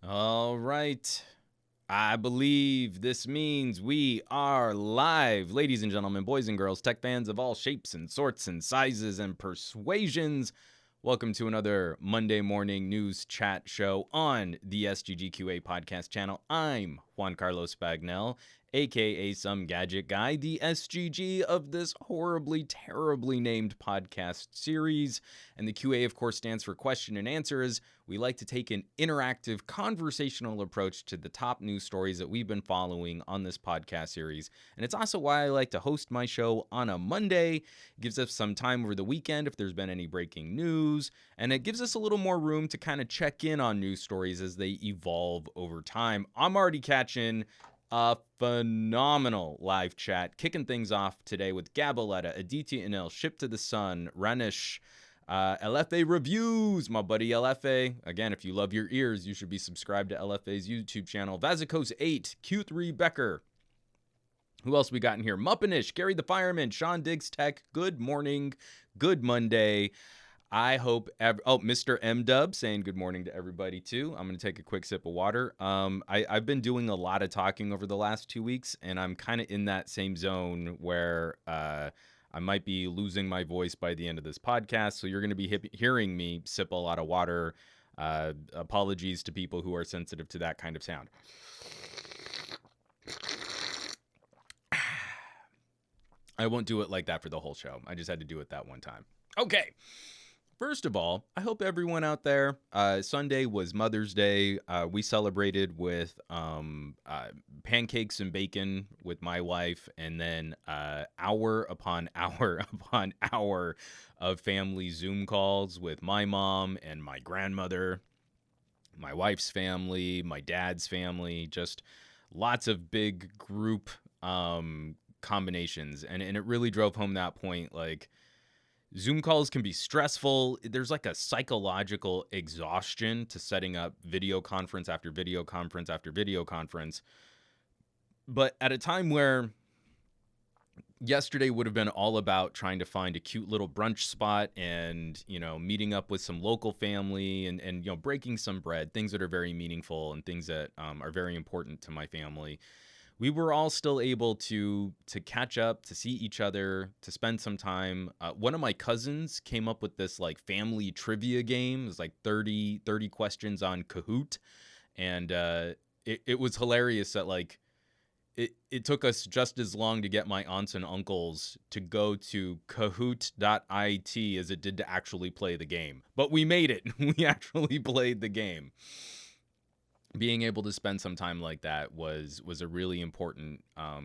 All right. I believe this means we are live. Ladies and gentlemen, boys and girls, tech fans of all shapes and sorts and sizes and persuasions, welcome to another Monday morning news chat show on the SGGQA podcast channel. I'm Juan Carlos Bagnell, aka SomeGadgetGuy, the SGG of this horribly, terribly named podcast series. And the QA, of course, stands for question and answers. We like to take an interactive, conversational approach to the top news stories that we've been following on this podcast series. And it's also why I like to host my show on a Monday. It gives us some time over the weekend if there's been any breaking news. And it gives us a little more room to kind of check in on news stories as they evolve over time. I'm already catching a phenomenal live chat, kicking things off today with Gabaletta, Aditya Anil, Ship to the Sun, Ranish, LFA Reviews, my buddy LFA. Again, if you love your ears, you should be subscribed to LFA's YouTube channel. Vazikos 8, Q3 Becker. Who else we got in here? Muppinish, Gary the Fireman, Sean Diggs Tech. Good morning, good Monday. I hope Mr. M Dub saying good morning to everybody too. I'm going to take a quick sip of water. I've been doing a lot of talking over the last 2 weeks, and I'm kind of in that same zone where I might be losing my voice by the end of this podcast. So you're going to be hearing me sip a lot of water. Apologies to people who are sensitive to that kind of sound. I won't do it like that for the whole show. I just had to do it that one time. Okay. First of all, I hope everyone out there, Sunday was Mother's Day. We celebrated with pancakes and bacon with my wife, and then hour upon hour upon hour of family Zoom calls with my mom and my grandmother, my wife's family, my dad's family, just lots of big group combinations. And it really drove home that point, like, Zoom calls can be stressful. There's like a psychological exhaustion to setting up video conference after video conference after video conference. But at a time where yesterday would have been all about trying to find a cute little brunch spot and, meeting up with some local family and breaking some bread, things that are very meaningful and things that are very important to my family. We were all still able to catch up, to see each other, to spend some time. One of my cousins came up with this like family trivia game. It was like 30 questions on Kahoot. And it was hilarious that like it took us just as long to get my aunts and uncles to go to kahoot.it as it did to actually play the game. But we made it. We actually played the game. Being able to spend some time like that was a really important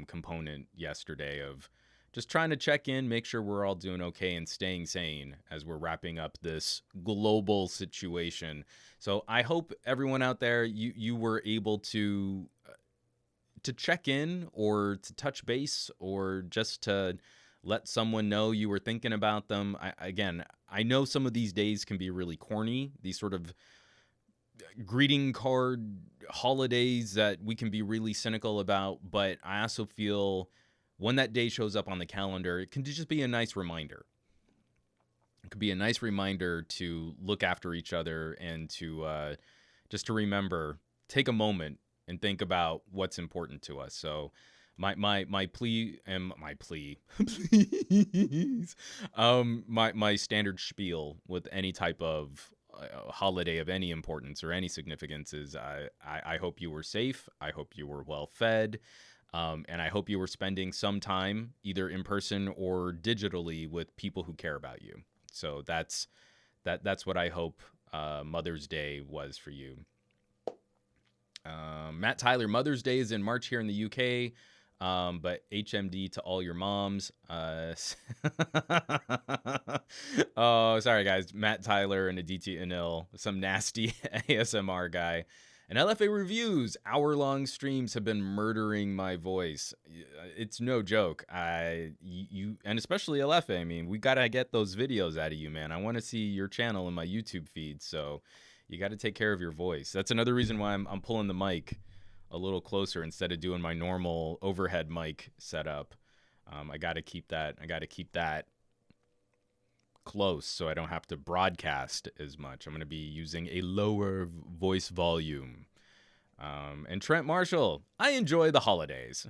component yesterday of just trying to check in, make sure we're all doing okay and staying sane as we're wrapping up this global situation. So I hope everyone out there, you were able to check in or to touch base or just to let someone know you were thinking about them. I know some of these days can be really corny, these sort of greeting card holidays that we can be really cynical about, but I also feel when that day shows up on the calendar, it can just be a nice reminder. It could be a nice reminder to look after each other and to just to remember, take a moment and think about what's important to us. So my plea, please, my standard spiel with any type of holiday of any importance or any significance is I hope you were safe. I hope you were well fed. And I hope you were spending some time either in person or digitally with people who care about you. So that's what I hope Mother's Day was for you. Matt Tyler, Mother's Day is in March here in the UK. But HMD to all your moms. Oh, sorry, guys. Matt Tyler and Aditya Anil, some nasty ASMR guy. And LFA Reviews, hour-long streams have been murdering my voice. It's no joke. You and especially LFA, I mean, we got to get those videos out of you, man. I want to see your channel in my YouTube feed, so you got to take care of your voice. That's another reason why I'm pulling the mic a little closer instead of doing my normal overhead mic setup. I got to keep that close so I don't have to broadcast as much. I'm going to be using a lower voice volume And Trent Marshall, I enjoy the holidays.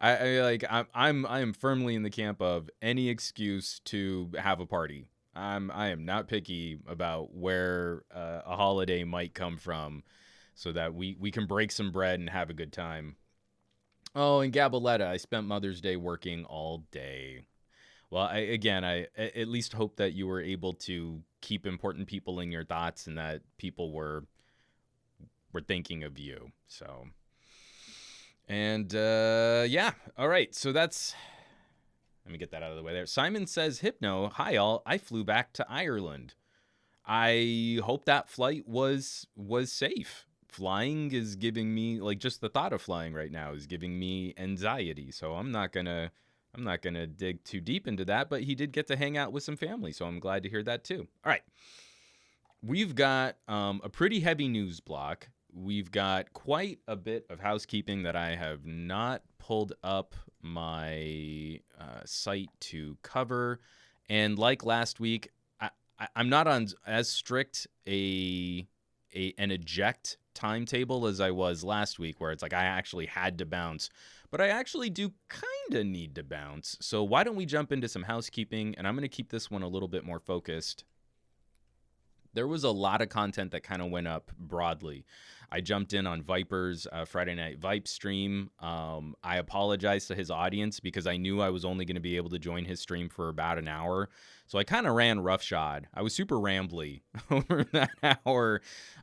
I am firmly in the camp of any excuse to have a party. I am not picky about where a holiday might come from, so that we can break some bread and have a good time. Oh, and Gabaletta, I spent Mother's Day working all day. Well, I at least hope that you were able to keep important people in your thoughts and that people were thinking of you. So, and yeah, all right. So that's, let me get that out of the way there. Simon says, Hypno, hi all. I flew back to Ireland. I hope that flight was safe. Flying is giving me, like, just the thought of flying right now is giving me anxiety. So I'm not gonna dig too deep into that. But he did get to hang out with some family, so I'm glad to hear that too. All right, we've got a pretty heavy news block. We've got quite a bit of housekeeping that I have not pulled up my site to cover. And like last week, I'm not on as strict an eject timetable as I was last week, where it's like I actually had to bounce. But I actually do kind of need to bounce. So why don't we jump into some housekeeping? And I'm going to keep this one a little bit more focused. There was a lot of content that kind of went up broadly. I jumped in on Viper's Friday Night Vipe stream. I apologized to his audience because I knew I was only going to be able to join his stream for about an hour. So I kind of ran roughshod. I was super rambly over that hour.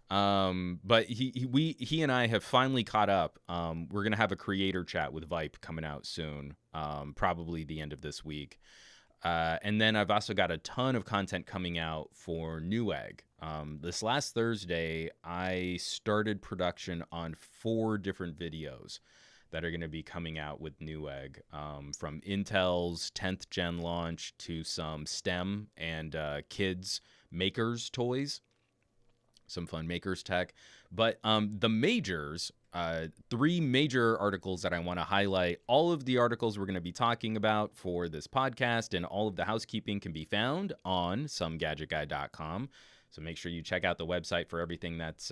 But he and I have finally caught up. We're going to have a creator chat with Vipe coming out soon, probably the end of this week. And then I've also got a ton of content coming out for Newegg. This last Thursday, I started production on 4 different videos that are going to be coming out with Newegg, from Intel's 10th gen launch to some STEM and kids makers toys, some fun makers tech. But the majors, 3 major articles that I want to highlight. All of the articles we're going to be talking about for this podcast and all of the housekeeping can be found on SomeGadgetGuy.com. So make sure you check out the website for everything that's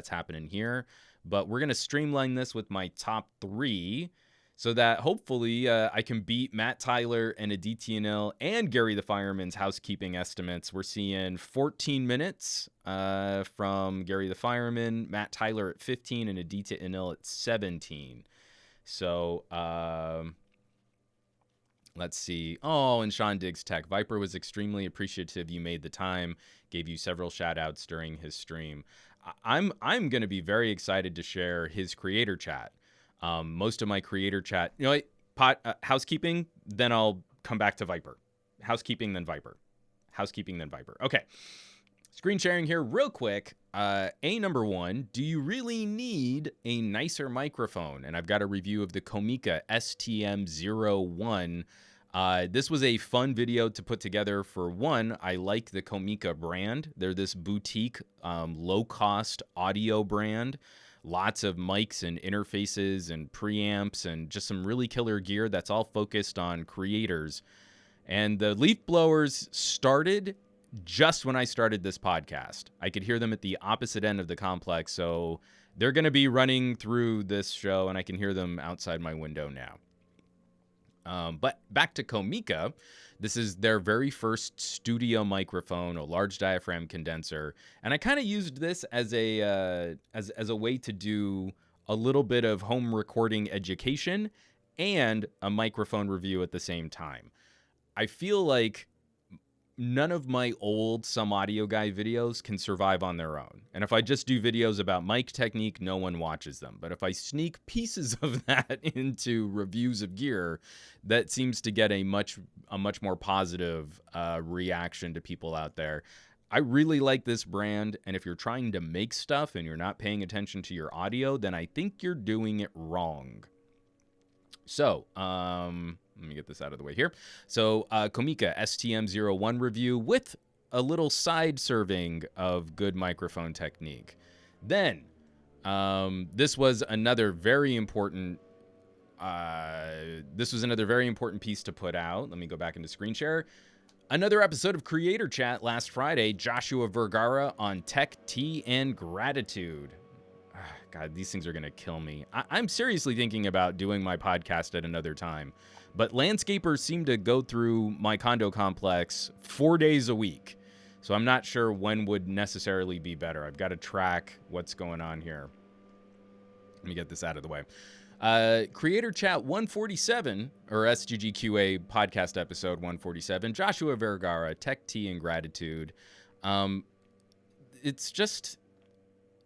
happening here. But we're going to streamline this with my top 3 so that hopefully I can beat Matt Tyler and Adityanil and Gary the Fireman's housekeeping estimates. We're seeing 14 minutes from Gary the Fireman, Matt Tyler at 15, and Adityanil at 17. So let's see. Oh, and Sean Diggs Tech. Viper was extremely appreciative. You made the time, gave you several shout outs during his stream. I'm going to be very excited to share his creator chat. Most of my creator chat, you know, housekeeping, then I'll come back to Viper. Housekeeping, then Viper. Housekeeping, then Viper. Okay. Screen sharing here real quick. Number 1, do you really need a nicer microphone? And I've got a review of the Comica STM01. This was a fun video to put together. For one, I like the Comica brand. They're this boutique, low-cost audio brand. Lots of mics and interfaces and preamps and just some really killer gear that's all focused on creators. And the leaf blowers started just when I started this podcast. I could hear them at the opposite end of the complex, so they're going to be running through this show, and I can hear them outside my window now. But back to Comica, this is their very first studio microphone, a large diaphragm condenser, and I kind of used this as a way to do a little bit of home recording education and a microphone review at the same time. I feel like none of my old Some Audio Guy videos can survive on their own. And if I just do videos about mic technique, no one watches them. But if I sneak pieces of that into reviews of gear, that seems to get a much more positive reaction to people out there. I really like this brand, and if you're trying to make stuff and you're not paying attention to your audio, then I think you're doing it wrong. So, let me get this out of the way here. So, Comica STM01 review with a little side serving of good microphone technique. Then, this was another very important piece to put out. Let me go back into screen share. Another episode of Creator Chat last Friday. Joshua Vergara on tech, tea, and gratitude. God, these things are going to kill me. I'm seriously thinking about doing my podcast at another time. But landscapers seem to go through my condo complex 4 days a week. So I'm not sure when would necessarily be better. I've got to track what's going on here. Let me get this out of the way. Creator Chat 147, or SGGQA podcast episode 147, Joshua Vergara, Tech Tea and Gratitude. It's just...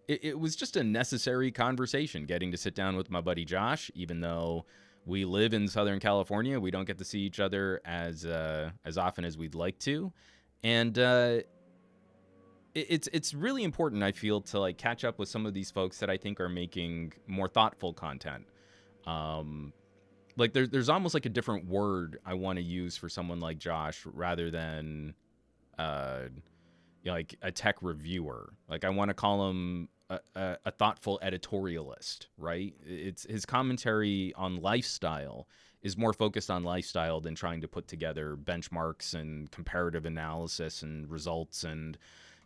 It was just a necessary conversation, getting to sit down with my buddy Josh, even though we live in Southern California. We don't get to see each other as often as we'd like to. And it's really important, I feel, to like catch up with some of these folks that I think are making more thoughtful content. Like there's almost like a different word I want to use for someone like Josh rather than like a tech reviewer. Like I want to call him a thoughtful editorialist, right? It's his commentary on lifestyle is more focused on lifestyle than trying to put together benchmarks and comparative analysis and results and,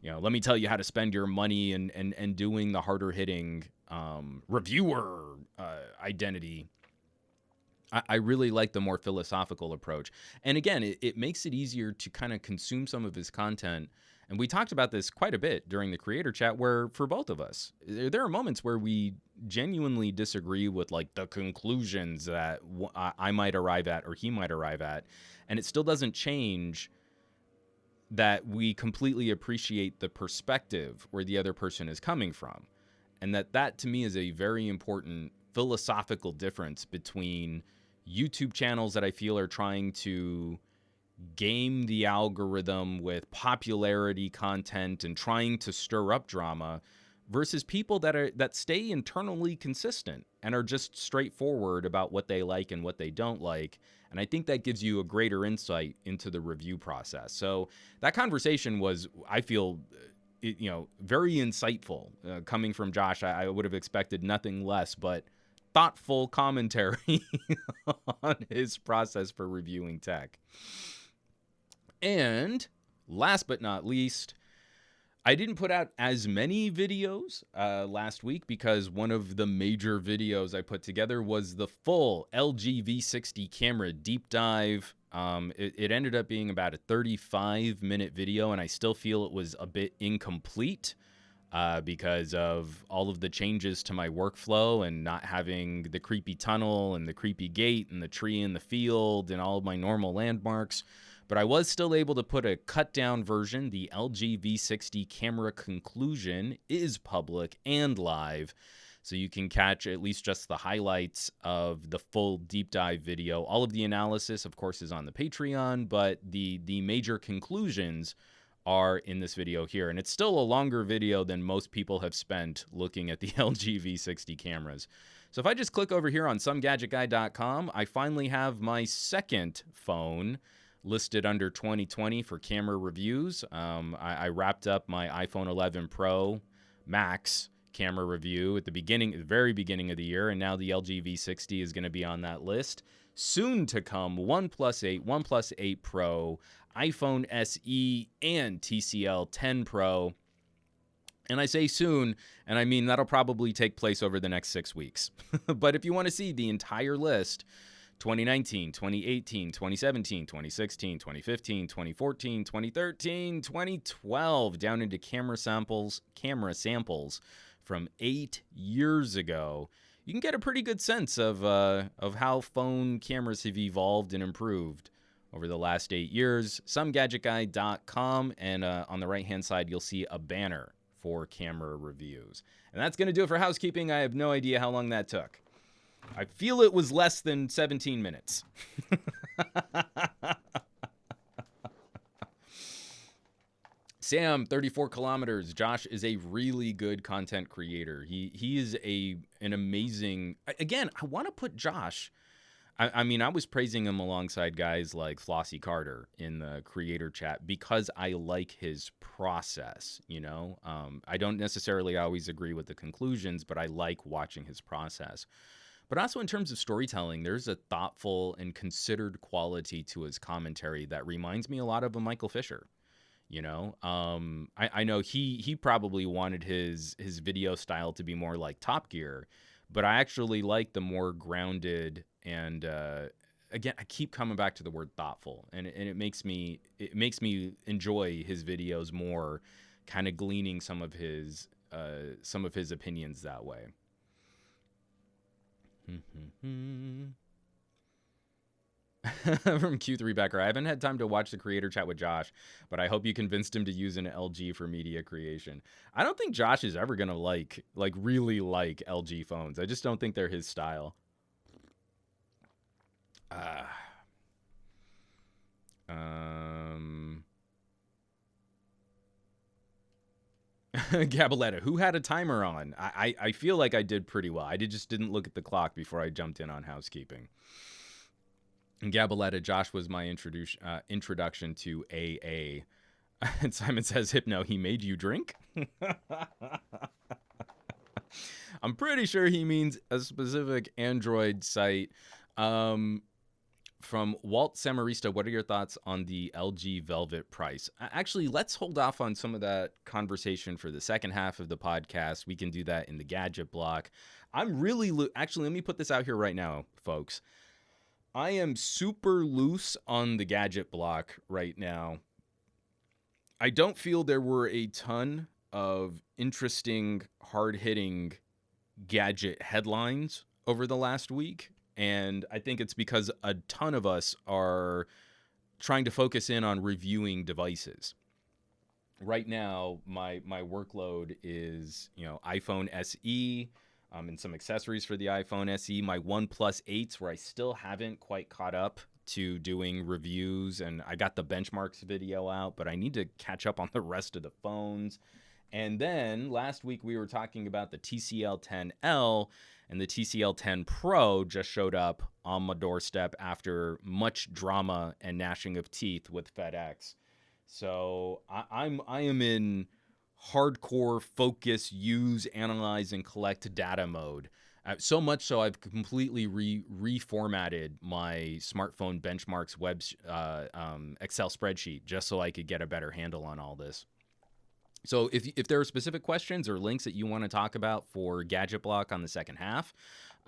let me tell you how to spend your money and doing the harder hitting reviewer identity. I really like the more philosophical approach. And again, it makes it easier to kind of consume some of his content. And we talked about this quite a bit during the creator chat where for both of us, there are moments where we genuinely disagree with like the conclusions that I might arrive at or he might arrive at. And it still doesn't change that we completely appreciate the perspective where the other person is coming from. And that to me is a very important philosophical difference between YouTube channels that I feel are trying to game the algorithm with popularity content and trying to stir up drama versus people that stay internally consistent and are just straightforward about what they like and what they don't like. And I think that gives you a greater insight into the review process. So that conversation was, I feel, very insightful coming from Josh. I would have expected nothing less but thoughtful commentary on his process for reviewing tech. And last but not least, I didn't put out as many videos last week because one of the major videos I put together was the full LG V60 camera deep dive. It ended up being about a 35-minute video, and I still feel it was a bit incomplete because of all of the changes to my workflow and not having the creepy tunnel and the creepy gate and the tree in the field and all of my normal landmarks. But I was still able to put a cut down version. The LG V60 camera conclusion is public and live, so you can catch at least just the highlights of the full deep dive video. All of the analysis, of course, is on the Patreon, but the major conclusions are in this video here. And it's still a longer video than most people have spent looking at the LG V60 cameras. So if I just click over here on SomeGadgetGuy.com, I finally have my second phone listed under 2020 for camera reviews. I wrapped up my iPhone 11 Pro Max camera review at the very beginning of the year, and now the LG V60 is going to be on that list. Soon to come, OnePlus 8, OnePlus 8 Pro, iPhone SE, and TCL 10 Pro. And I say soon, and I mean that'll probably take place over the next 6 weeks. But if you want to see the entire list, 2019, 2018, 2017, 2016, 2015, 2014, 2013, 2012, down into camera samples from 8 years ago, you can get a pretty good sense of how phone cameras have evolved and improved over the last 8 years. SomeGadgetGuy.com, and on the right-hand side, you'll see a banner for camera reviews. And that's going to do it for housekeeping. I have no idea how long that took. I feel it was less than 17 minutes. Sam, 34 kilometers. Josh is a really good content creator. He is an amazing... Again, I want to put Josh... I mean, I was praising him alongside guys like Flossie Carter in the creator chat because I like his process, I don't necessarily always agree with the conclusions, but I like watching his process. But also in terms of storytelling, there's a thoughtful and considered quality to his commentary that reminds me a lot of a Michael Fisher. I know he probably wanted his video style to be more like Top Gear, but I actually like the more grounded and again, I keep coming back to the word thoughtful, and it makes me enjoy his videos more, kind of gleaning some of his opinions that way. From Q3 Becker, I haven't had time to watch the creator chat with Josh, but I hope you convinced him to use an LG for media creation. I don't think Josh is ever gonna really like LG phones. I just don't think they're his style. Gabaletta, who had a timer on? I feel like I did pretty well. I just didn't look at the clock before I jumped in on housekeeping. And Gabaletta, Josh was my introduction to AA. And Simon says, Hypno, he made you drink? I'm pretty sure he means a specific Android site. From Walt Samarista, what are your thoughts on the LG Velvet price? Actually, let's hold off on some of that conversation for the second half of the podcast. We can do that in the gadget block. I'm really actually, let me put this out here right now, folks. I am super loose on the gadget block right now. I don't feel there were a ton of interesting, hard-hitting gadget headlines over the last week. And I think it's because a ton of us are trying to focus in on reviewing devices. Right now, my workload is, iPhone SE and some accessories for the iPhone SE, my OnePlus 8s, where I still haven't quite caught up to doing reviews. And I got the benchmarks video out, but I need to catch up on the rest of the phones. And then last week we were talking about the TCL 10L, and the TCL 10 Pro just showed up on my doorstep after much drama and gnashing of teeth with FedEx. So I am in hardcore focus, use, analyze, and collect data mode. So much so I've completely reformatted my smartphone benchmarks Excel spreadsheet just so I could get a better handle on all this. So if there are specific questions or links that you want to talk about for Gadget Block on the second half,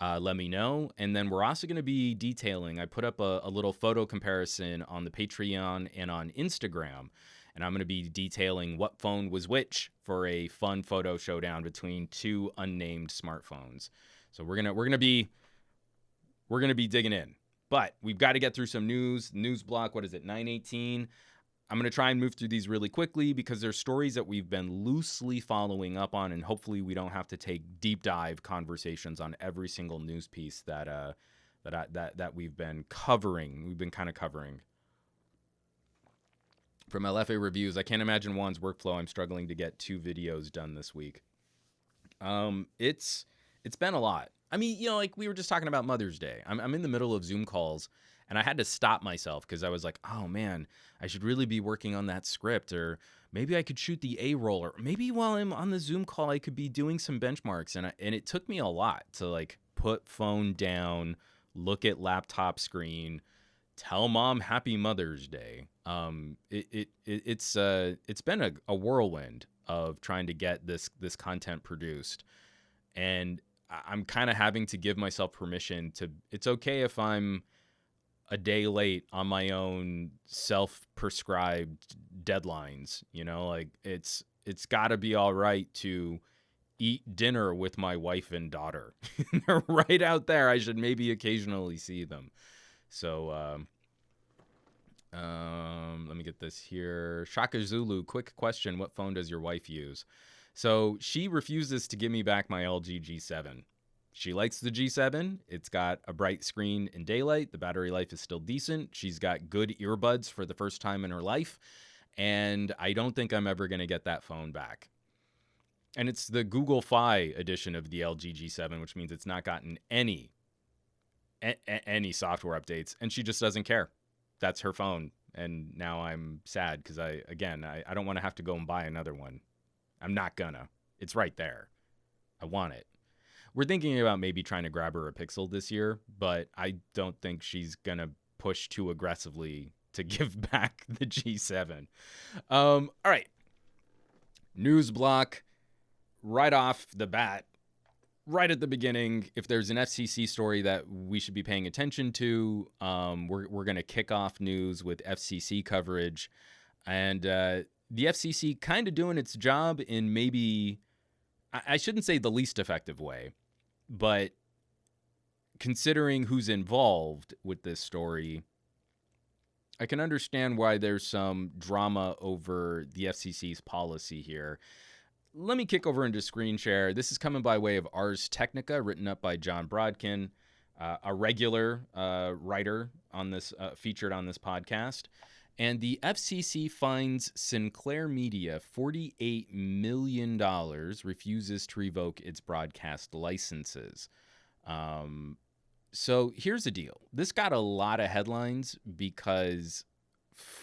let me know. And then we're also going to be detailing. I put up a little photo comparison on the Patreon and on Instagram, and I'm going to be detailing what phone was which for a fun photo showdown between two unnamed smartphones. So we're gonna be digging in, but we've got to get through some news block. What is it? 9:18. I'm going to try and move through these really quickly because there's stories that we've been loosely following up on, and hopefully we don't have to take deep dive conversations on every single news piece that we've been covering. We've been kind of covering. From LFA Reviews, I can't imagine Juan's workflow. I'm struggling to get 2 videos done this week. It's been a lot. I mean, like we were just talking about Mother's Day. I'm in the middle of Zoom calls, and I had to stop myself because I was like, oh man, I should really be working on that script, or maybe I could shoot the A-roll, or maybe while I'm on the Zoom call, I could be doing some benchmarks. And it took me a lot to like put phone down, look at laptop screen, tell mom Happy Mother's Day. It's been a whirlwind of trying to get this content produced, and I'm kind of having to give myself permission to. It's okay if I'm a day late on my own self-prescribed deadlines, like it's got to be all right to eat dinner with my wife and daughter. They're right out there. I should maybe occasionally see them. So let me get this here. Shaka Zulu, quick question. What phone does your wife use? So she refuses to give me back my LG G7. She likes the G7. It's got a bright screen in daylight. The battery life is still decent. She's got good earbuds for the first time in her life. And I don't think I'm ever going to get that phone back. And it's the Google Fi edition of the LG G7, which means it's not gotten any software updates. And she just doesn't care. That's her phone. And now I'm sad because I don't want to have to go and buy another one. I'm not gonna. It's right there. I want it. We're thinking about maybe trying to grab her a Pixel this year, but I don't think she's going to push too aggressively to give back the G7. All right. News block right off the bat. Right at the beginning, if there's an FCC story that we should be paying attention to, we're going to kick off news with FCC coverage. And the FCC kind of doing its job in maybe, I shouldn't say the least effective way, but considering who's involved with this story, I can understand why there's some drama over the FCC's policy here. Let me kick over into screen share. This is coming by way of Ars Technica, written up by John Brodkin, a regular writer on this, featured on this podcast. And the FCC fines Sinclair Media $48 million, refuses to revoke its broadcast licenses. So here's the deal. This got a lot of headlines because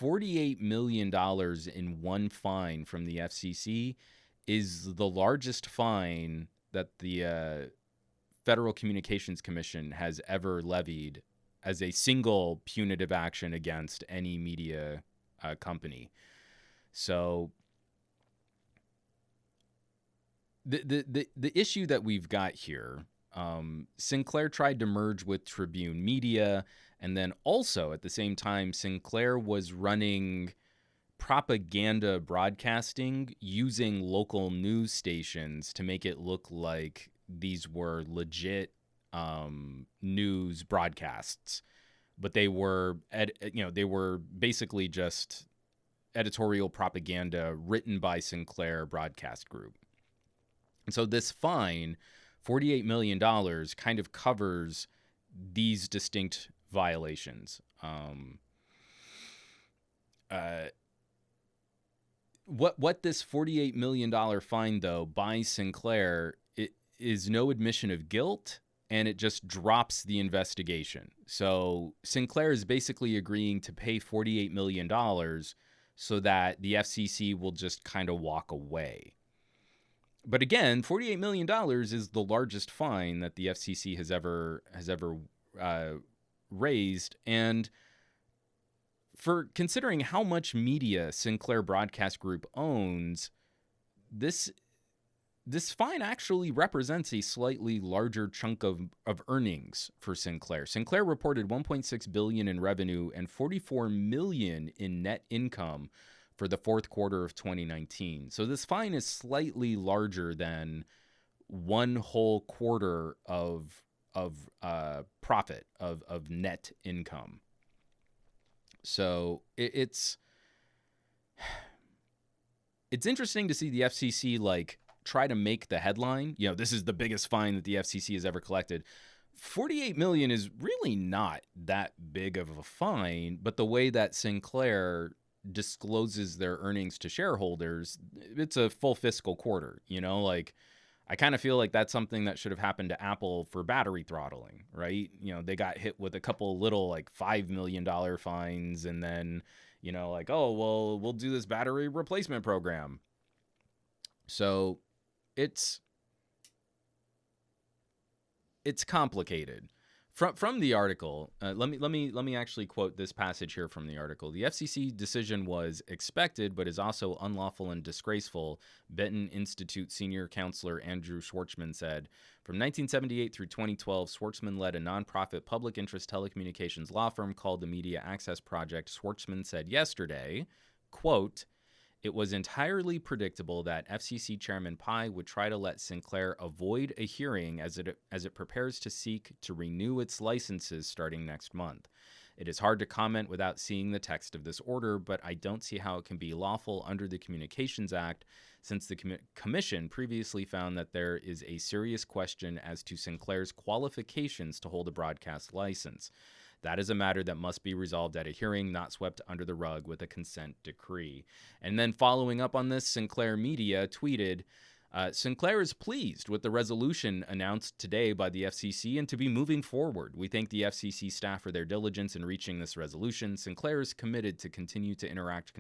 $48 million in one fine from the FCC is the largest fine that the Federal Communications Commission has ever levied as a single punitive action against any media company. So the issue that we've got here, Sinclair tried to merge with Tribune Media, and then also at the same time, Sinclair was running propaganda broadcasting using local news stations to make it look like these were legit news broadcasts, but they were they were basically just editorial propaganda written by Sinclair Broadcast Group. And so this fine, $48 million, kind of covers these distinct violations. What this $48 million fine, though, by Sinclair, it is no admission of guilt, and it just drops the investigation. So Sinclair is basically agreeing to pay $48 million so that the FCC will just kind of walk away. But again, $48 million is the largest fine that the FCC has ever raised, and for considering how much media Sinclair Broadcast Group owns, this fine actually represents a slightly larger chunk of earnings for Sinclair. Sinclair reported $1.6 billion in revenue and $44 million in net income for the fourth quarter of 2019. So this fine is slightly larger than one whole quarter of profit, of net income. So it's interesting to see the FCC like try to make the headline. You know, this is the biggest fine that the FCC has ever collected. $48 million is really not that big of a fine, but the way that Sinclair discloses their earnings to shareholders, it's a full fiscal quarter. You know, like I kind of feel like that's something that should have happened to Apple for battery throttling, right? You know, they got hit with a couple little like $5 million fines, and then, you know, like, oh, well, we'll do this battery replacement program. So it's complicated. From the article, let me actually quote this passage here from the article. The FCC decision was expected, but is also unlawful and disgraceful, Benton Institute senior counselor Andrew Schwartzman said. From 1978 through 2012, Schwartzman led a nonprofit public interest telecommunications law firm called the Media Access Project. Schwartzman said yesterday, quote, "It was entirely predictable that FCC Chairman Pai would try to let Sinclair avoid a hearing as it prepares to seek to renew its licenses starting next month. It is hard to comment without seeing the text of this order, but I don't see how it can be lawful under the Communications Act, since the Commission previously found that there is a serious question as to Sinclair's qualifications to hold a broadcast license. That is a matter that must be resolved at a hearing, not swept under the rug with a consent decree." And then following up on this, Sinclair Media tweeted, Sinclair is pleased with the resolution announced today by the FCC and to be moving forward. We thank the FCC staff for their diligence in reaching this resolution. Sinclair is committed to continue to interact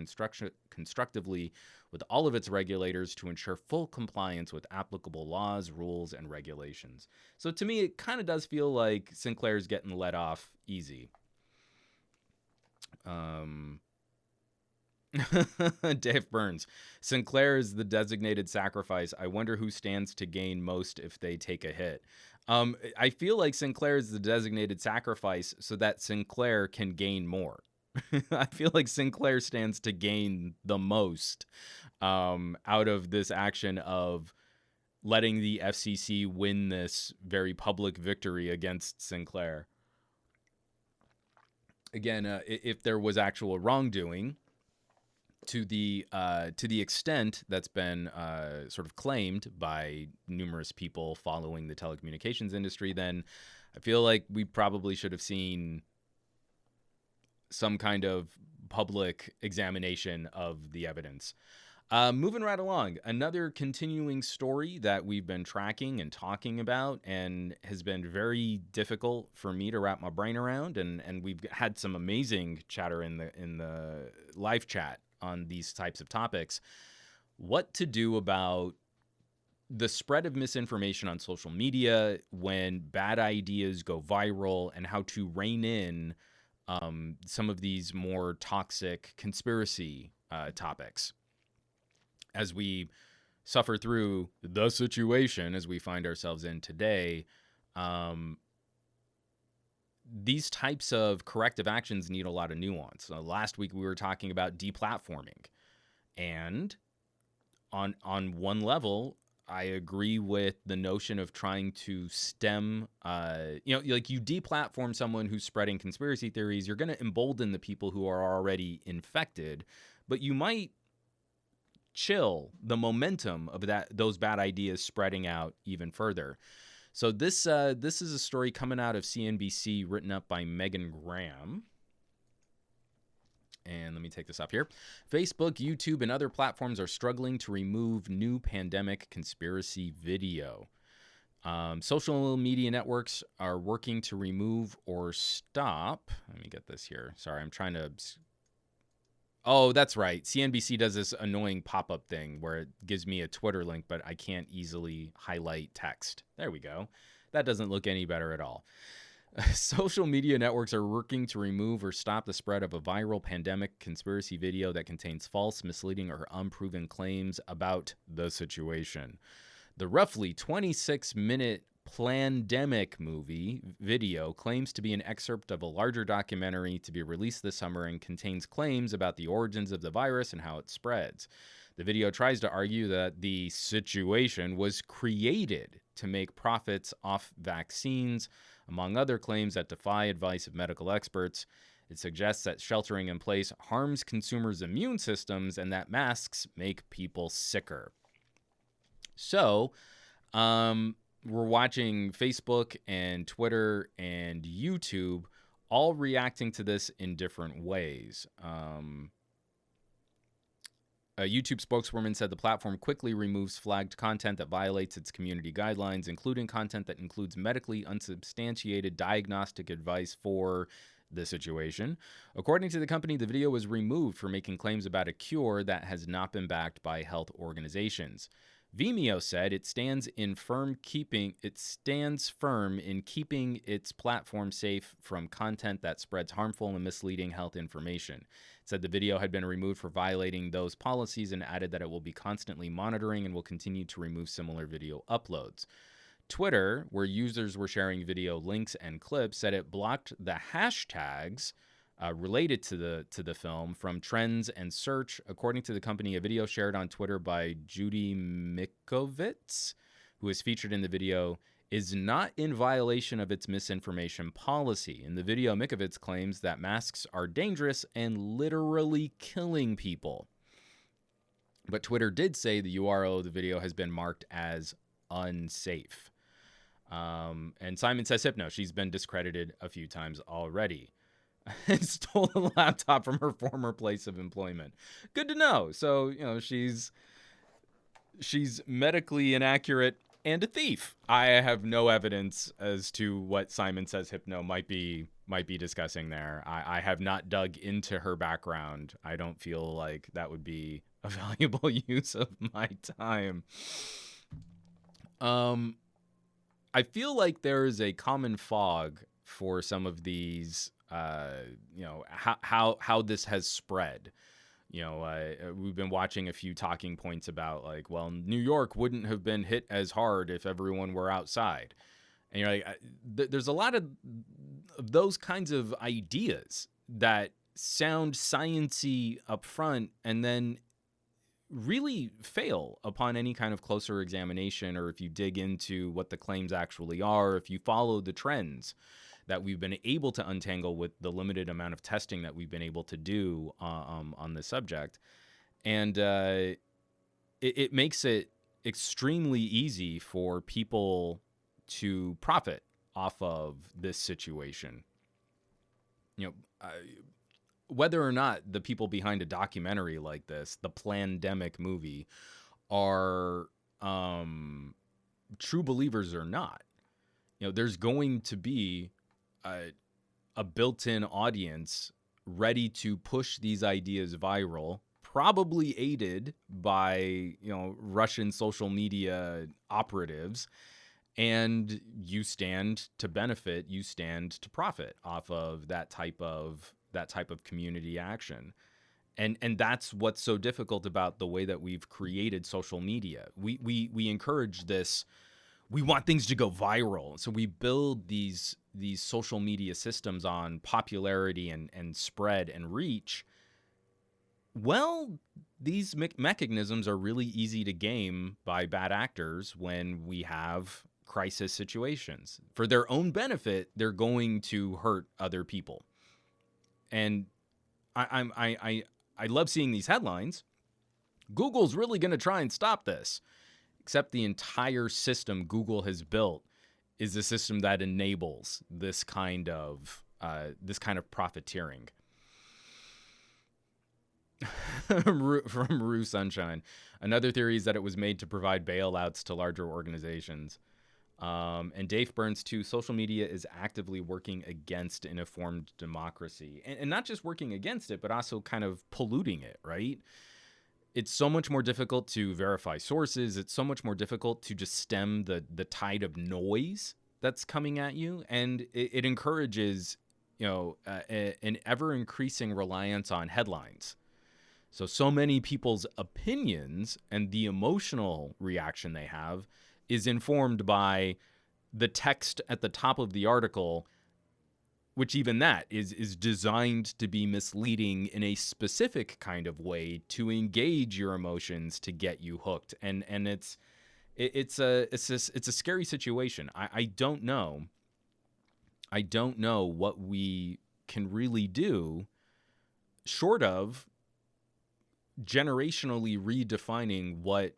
constructively with all of its regulators to ensure full compliance with applicable laws, rules, and regulations. So to me, it kind of does feel like Sinclair's getting let off easy. Um, Dave Burns. Sinclair is the designated sacrifice. I wonder who stands to gain most if they take a hit. I feel like Sinclair is the designated sacrifice so that Sinclair can gain more. I feel like Sinclair stands to gain the most out of this action of letting the FCC win this very public victory against Sinclair. Again, if there was actual wrongdoing, to the extent that's been sort of claimed by numerous people following the telecommunications industry, then I feel like we probably should have seen some kind of public examination of the evidence. Moving right along, another continuing story that we've been tracking and talking about and has been very difficult for me to wrap my brain around, and we've had some amazing chatter in the live chat on these types of topics. What to do about the spread of misinformation on social media when bad ideas go viral, and how to rein in some of these more toxic conspiracy topics as we suffer through the situation as we find ourselves in today. These types of corrective actions need a lot of nuance. Last week we were talking about deplatforming, and on one level, I agree with the notion of trying to stem, like you deplatform someone who's spreading conspiracy theories, you're going to embolden the people who are already infected, but you might chill the momentum of those bad ideas spreading out even further. So this is a story coming out of CNBC, written up by Megan Graham. And let me take this up here. Facebook, YouTube, and other platforms are struggling to remove new pandemic conspiracy video. Social media networks are working to remove or stop. Let me get this here. Sorry, I'm trying to... Oh, that's right. CNBC does this annoying pop-up thing where it gives me a Twitter link, but I can't easily highlight text. There we go. That doesn't look any better at all. Social media networks are working to remove or stop the spread of a viral pandemic conspiracy video that contains false, misleading, or unproven claims about the situation. The roughly 26-minute Plandemic movie video claims to be an excerpt of a larger documentary to be released this summer and contains claims about the origins of the virus and how it spreads. The video tries to argue that the situation was created to make profits off vaccines, among other claims that defy advice of medical experts. It suggests that sheltering in place harms consumers' immune systems and that masks make people sicker. So, we're watching Facebook and Twitter and YouTube all reacting to this in different ways. A YouTube spokeswoman said the platform quickly removes flagged content that violates its community guidelines, including content that includes medically unsubstantiated diagnostic advice for the situation. According to the company, the video was removed for making claims about a cure that has not been backed by health organizations. Vimeo said it stands firm in keeping its platform safe from content that spreads harmful and misleading health information. It said the video had been removed for violating those policies and added that it will be constantly monitoring and will continue to remove similar video uploads. Twitter, where users were sharing video links and clips, said it blocked the hashtags related to the film from trends and search. According to the company, a video shared on Twitter by Judy Mikovits, who is featured in the video, is not in violation of its misinformation policy. In the video, Mikovits claims that masks are dangerous and literally killing people. But Twitter did say the URL of the video has been marked as unsafe. And Simon Says Hypno, she's been discredited a few times already. Stole a laptop from her former place of employment. Good to know. So, she's medically inaccurate and a thief. I have no evidence as to what Simon Says Hypno might be discussing there. I have not dug into her background. I don't feel like that would be a valuable use of my time. I feel like there is a common fog for some of these how this has spread. We've been watching a few talking points about like, well, New York wouldn't have been hit as hard if everyone were outside. And you're like, there's a lot of those kinds of ideas that sound science-y up front and then really fail upon any kind of closer examination, or if you dig into what the claims actually are, if you follow the trends that we've been able to untangle with the limited amount of testing that we've been able to do on this subject. And it makes it extremely easy for people to profit off of this situation. Whether or not the people behind a documentary like this, the Plandemic movie, are true believers or not, there's going to be a built-in audience ready to push these ideas viral, probably aided by, Russian social media operatives. And you stand to benefit, you stand to profit off of that type of community action. And that's what's so difficult about the way that we've created social media. We encourage this. We want things to go viral. So we build these social media systems on popularity and spread and reach. Well, these mechanisms are really easy to game by bad actors when we have crisis situations. For their own benefit, they're going to hurt other people. And I love seeing these headlines. Google's really going to try and stop this. Except the entire system Google has built is a system that enables this kind of profiteering. From Rue Sunshine. Another theory is that it was made to provide bailouts to larger organizations. And Dave Burns, too, social media is actively working against an informed democracy. And not just working against it, but also kind of polluting it, right? It's so much more difficult to verify sources. It's so much more difficult to just stem the tide of noise that's coming at you. And it encourages, an ever-increasing reliance on headlines. So many people's opinions and the emotional reaction they have is informed by the text at the top of the article, which even that is designed to be misleading in a specific kind of way to engage your emotions to get you hooked. And it's a scary situation. I don't know what we can really do short of generationally redefining what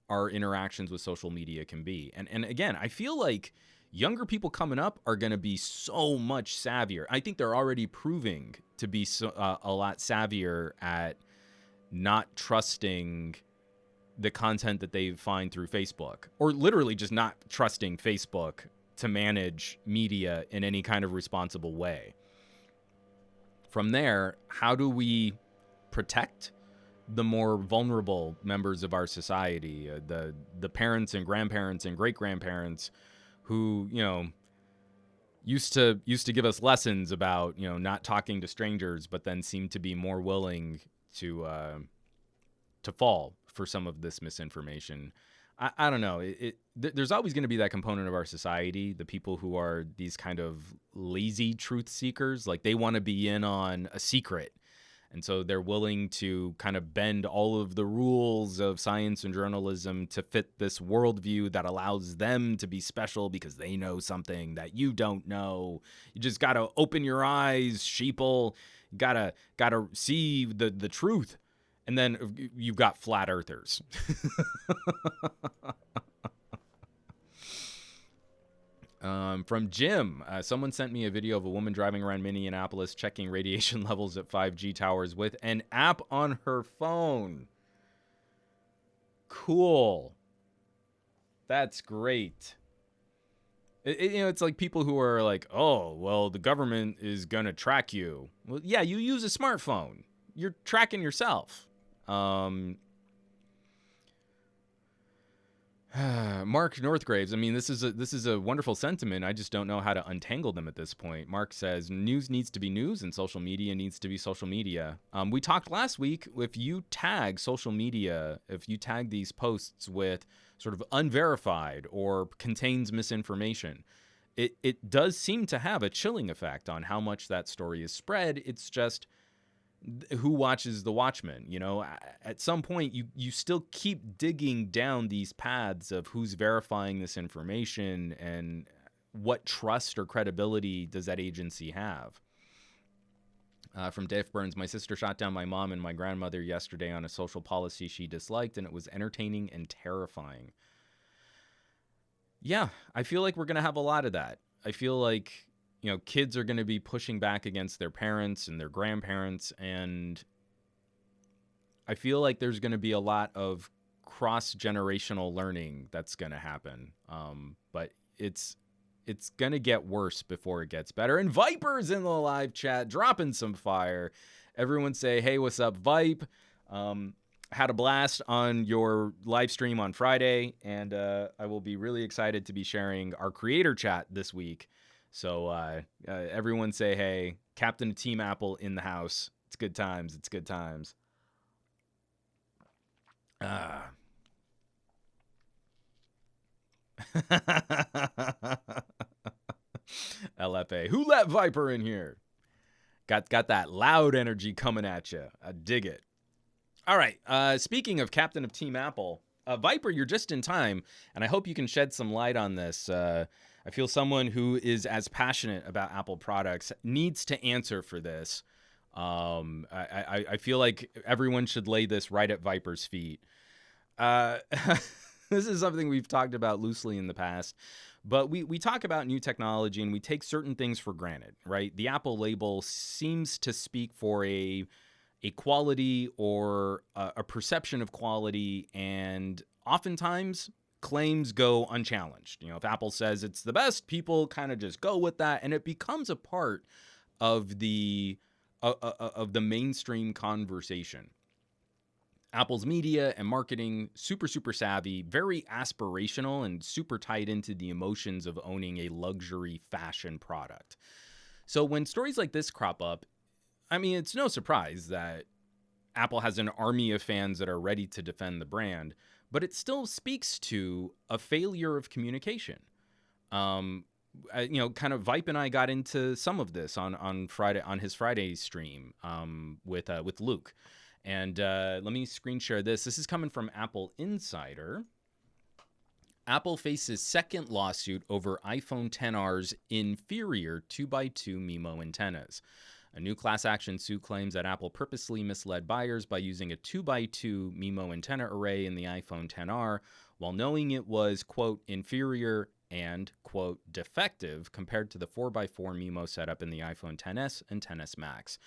our interactions with social media can be. And again, I feel like younger people coming up are going to be so much savvier. I think they're already proving to be a lot savvier at not trusting the content that they find through Facebook, or literally just not trusting Facebook to manage media in any kind of responsible way. From there, how do we protect the more vulnerable members of our society, the parents and grandparents and great-grandparents who, used to give us lessons about, not talking to strangers, but then seem to be more willing to fall for some of this misinformation. I don't know. There's always going to be that component of our society, the people who are these kind of lazy truth seekers. Like, they want to be in on a secret. And so they're willing to kind of bend all of the rules of science and journalism to fit this worldview that allows them to be special because they know something that you don't know. You just got to open your eyes, sheeple. Gotta see the truth. And then you've got flat earthers. From Jim, someone sent me a video of a woman driving around Minneapolis checking radiation levels at 5G towers with an app on her phone. Cool. That's great. It's like people who are like, oh, well, the government is going to track you. Well, yeah, you use a smartphone. You're tracking yourself. Mark Northgraves. I mean, this is a wonderful sentiment. I just don't know how to untangle them at this point. Mark says news needs to be news and social media needs to be social media. We talked last week. If you tag social media, if you tag these posts with sort of unverified or contains misinformation, it does seem to have a chilling effect on how much that story is spread. It's just who watches the Watchmen. You know, at some point you still keep digging down these paths of who's verifying this information and what trust or credibility does that agency have. From Dave Burns, my sister shot down my mom and my grandmother yesterday on a social policy she disliked, and it was entertaining and terrifying. Yeah, I feel like we're going to have a lot of that. I feel like, you know, kids are going to be pushing back against their parents and their grandparents. And I feel like there's going to be a lot of cross-generational learning that's going to happen. But it's going to get worse before it gets better. And Viper's in the live chat, dropping some fire. Everyone say, hey, what's up, Vipe? Had a blast on your live stream on Friday. And I will be really excited to be sharing our creator chat this week. So everyone say, hey, Captain of Team Apple in the house. It's good times. It's good times. LFA. Who let Viper in here? Got that loud energy coming at you. I dig it. All right. Speaking of Captain of Team Apple, Viper, you're just in time, and I hope you can shed some light on this. I feel someone who is as passionate about Apple products needs to answer for this. I feel like everyone should lay this right at Viper's feet. This is something we've talked about loosely in the past, but we talk about new technology and we take certain things for granted, right? The Apple label seems to speak for a quality or a perception of quality, and oftentimes claims go unchallenged. You know, if Apple says it's the best, people kind of just go with that, and it becomes a part of the mainstream conversation. Apple's media and marketing, super savvy, very aspirational, and super tied into the emotions of owning a luxury fashion product. So when stories like this crop up, I mean, it's no surprise that Apple has an army of fans that are ready to defend the brand, but it still speaks to a failure of communication. You know, kind of Vipe and I got into some of this on Friday, on his Friday stream with Luke. And let me screen share this. This is coming from Apple Insider. Apple faces second lawsuit over iPhone XR's inferior 2x2 MIMO antennas. A new class action suit claims that Apple purposely misled buyers by using a 2x2 MIMO antenna array in the iPhone XR while knowing it was, quote, inferior and, quote, defective compared to the 4x4 MIMO setup in the iPhone XS and XS Max.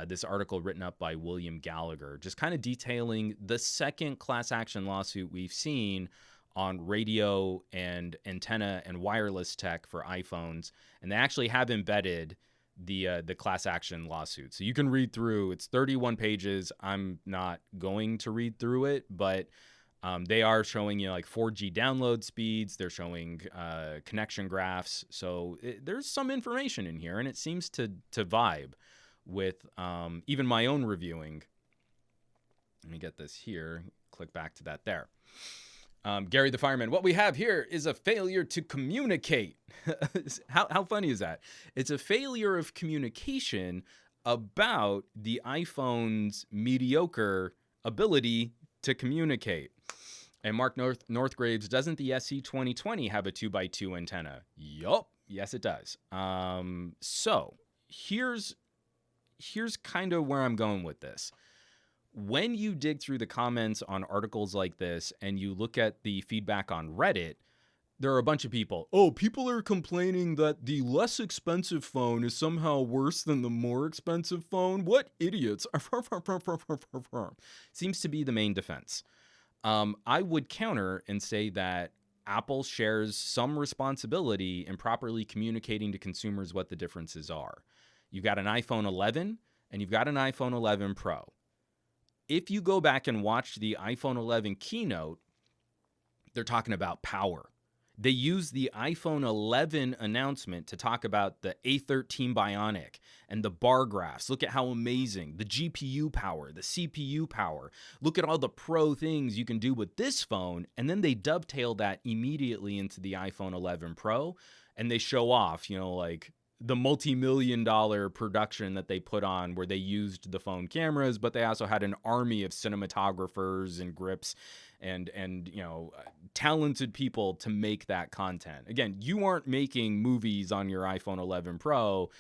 This article written up by William Gallagher, just kind of detailing the second class action lawsuit we've seen on radio and antenna and wireless tech for iPhones. And they actually have embedded the class action lawsuit. So you can read through, it's 31 pages. I'm not going to read through it, but they are showing you like 4G download speeds. They're showing connection graphs. So there's some information in here, and it seems to vibe with even my own reviewing. Let me get this here. Click back to that there. Gary the Fireman, what we have here is a failure to communicate. How funny is that? It's a failure of communication about the iPhone's mediocre ability to communicate. And Mark Northgraves, doesn't the SE 2020 have a 2x2 antenna? Yup. Yes, it does. So here's kind of where I'm going with this. When you dig through the comments on articles like this and you look at the feedback on Reddit, there are a bunch of people. Oh, people are complaining that the less expensive phone is somehow worse than the more expensive phone. What idiots. Seems to be the main defense. I would counter and say that Apple shares some responsibility in properly communicating to consumers what the differences are. You've got an iPhone 11 and you've got an iPhone 11 Pro. If you go back and watch the iPhone 11 keynote, They're talking about power. They use the iPhone 11 announcement to talk about the A13 Bionic and the bar graphs. Look at how amazing the GPU power, the CPU power. Look at all the pro things you can do with this phone. And then they dovetail that immediately into the iPhone 11 Pro. And they show off, like the multi-million-dollar production that they put on where they used the phone cameras, but they also had an army of cinematographers and grips and talented people to make that content. Again, you aren't making movies on your iPhone 11 Pro.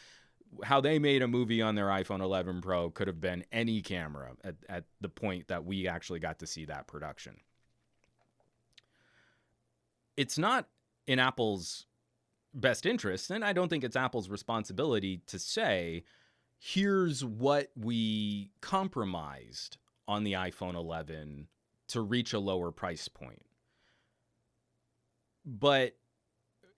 How they made a movie on their iPhone 11 Pro could have been any camera at the point that we actually got to see that production. It's not in Apple's best interest, and I don't think it's Apple's responsibility to say, here's what we compromised on the iPhone 11 to reach a lower price point. But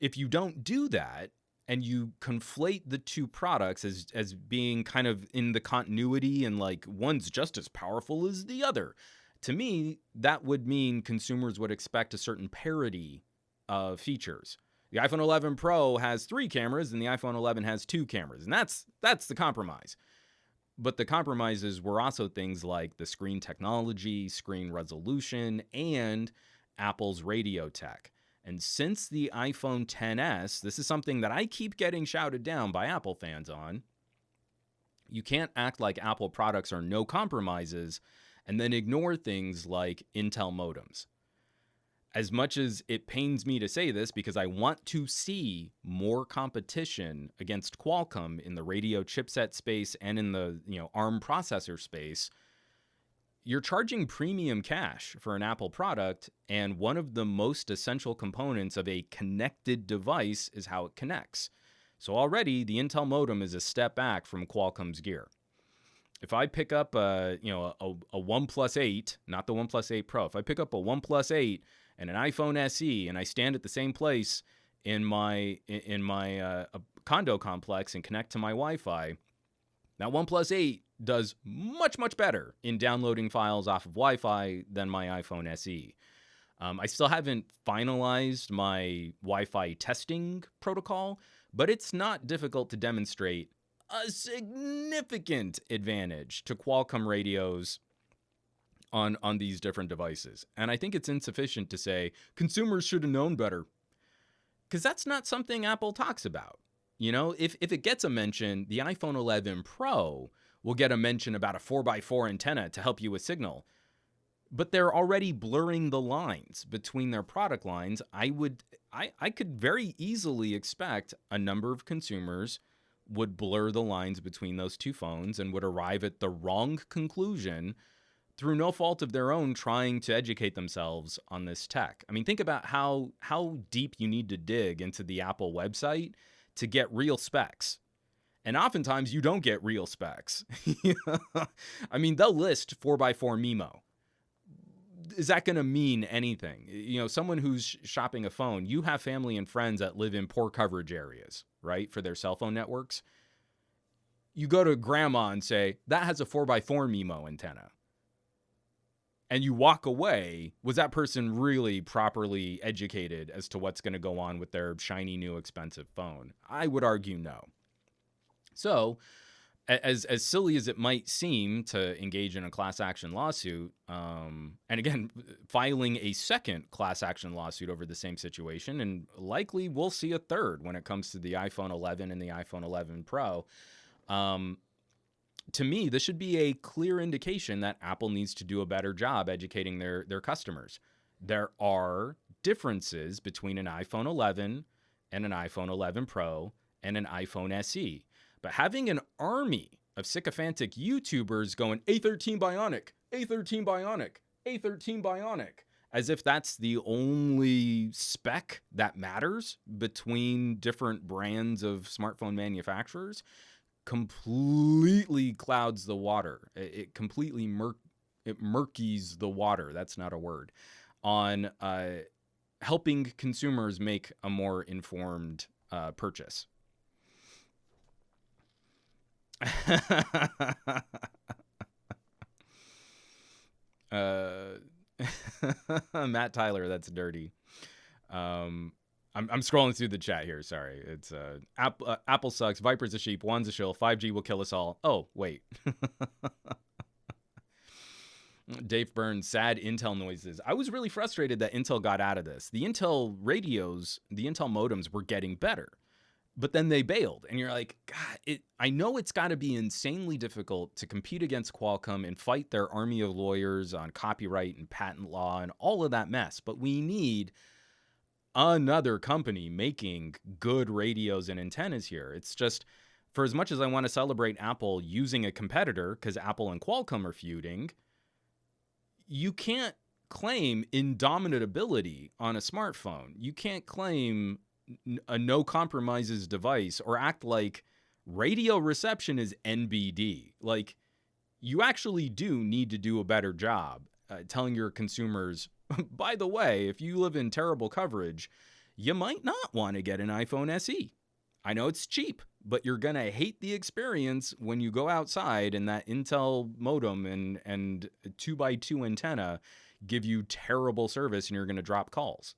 if you don't do that and you conflate the two products as being kind of in the continuity and like one's just as powerful as the other, to me, that would mean consumers would expect a certain parity of features. The iPhone 11 Pro has 3 cameras and the iPhone 11 has 2 cameras. And that's the compromise. But the compromises were also things like the screen technology, screen resolution, and Apple's radio tech. And since the iPhone XS, this is something that I keep getting shouted down by Apple fans on. You can't act like Apple products are no compromises and then ignore things like Intel modems. As much as it pains me to say this, because I want to see more competition against Qualcomm in the radio chipset space and in the ARM processor space, you're charging premium cash for an Apple product, and one of the most essential components of a connected device is how it connects. So already the Intel modem is a step back from Qualcomm's gear. If I pick up a OnePlus 8, not the OnePlus 8 Pro, if I pick up a OnePlus 8 and an iPhone SE, and I stand at the same place in my condo complex and connect to my Wi-Fi, that OnePlus 8 does much, much better in downloading files off of Wi-Fi than my iPhone SE. I still haven't finalized my Wi-Fi testing protocol, but it's not difficult to demonstrate a significant advantage to Qualcomm radios on these different devices. And I think it's insufficient to say consumers should have known better, because that's not something Apple talks about. If it gets a mention, the iPhone 11 Pro will get a mention about a 4x4 antenna to help you with signal. But they're already blurring the lines between their product lines. I could very easily expect a number of consumers would blur the lines between those two phones and would arrive at the wrong conclusion through no fault of their own, trying to educate themselves on this tech. I mean, think about how deep you need to dig into the Apple website to get real specs. And oftentimes you don't get real specs. I mean, they'll list 4x4 MIMO. Is that going to mean anything? Someone who's shopping a phone, you have family and friends that live in poor coverage areas, right, for their cell phone networks. You go to grandma and say, that has a 4x4 MIMO antenna. And you walk away, was that person really properly educated as to what's going to go on with their shiny new expensive phone? I would argue no. So, as silly as it might seem to engage in a class action lawsuit, and again, filing a second class action lawsuit over the same situation, and likely we'll see a third when it comes to the iPhone 11 and the iPhone 11 Pro, to me, this should be a clear indication that Apple needs to do a better job educating their customers. There are differences between an iPhone 11 and an iPhone 11 Pro and an iPhone SE. But having an army of sycophantic YouTubers going A13 Bionic, A13 Bionic, A13 Bionic, as if that's the only spec that matters between different brands of smartphone manufacturers, completely clouds the water. It completely murkies the water. That's not a word. On helping consumers make a more informed purchase. Matt Tyler, that's dirty. I'm scrolling through the chat here. Sorry. It's Apple sucks. Viper's a sheep. One's a shill. 5G will kill us all. Oh, wait. Dave Burns, sad Intel noises. I was really frustrated that Intel got out of this. The Intel radios, the Intel modems were getting better, but then they bailed. And you're like, God, I know it's got to be insanely difficult to compete against Qualcomm and fight their army of lawyers on copyright and patent law and all of that mess. But we need another company making good radios and antennas here. It's just, for as much as I want to celebrate Apple using a competitor, because Apple and Qualcomm are feuding, you can't claim indomitability on a smartphone. You can't claim a no compromises device or act like radio reception is NBD. Like, you actually do need to do a better job telling your consumers, by the way, if you live in terrible coverage, you might not want to get an iPhone SE. I know it's cheap, but you're going to hate the experience when you go outside and that Intel modem and 2x2 antenna give you terrible service and you're going to drop calls.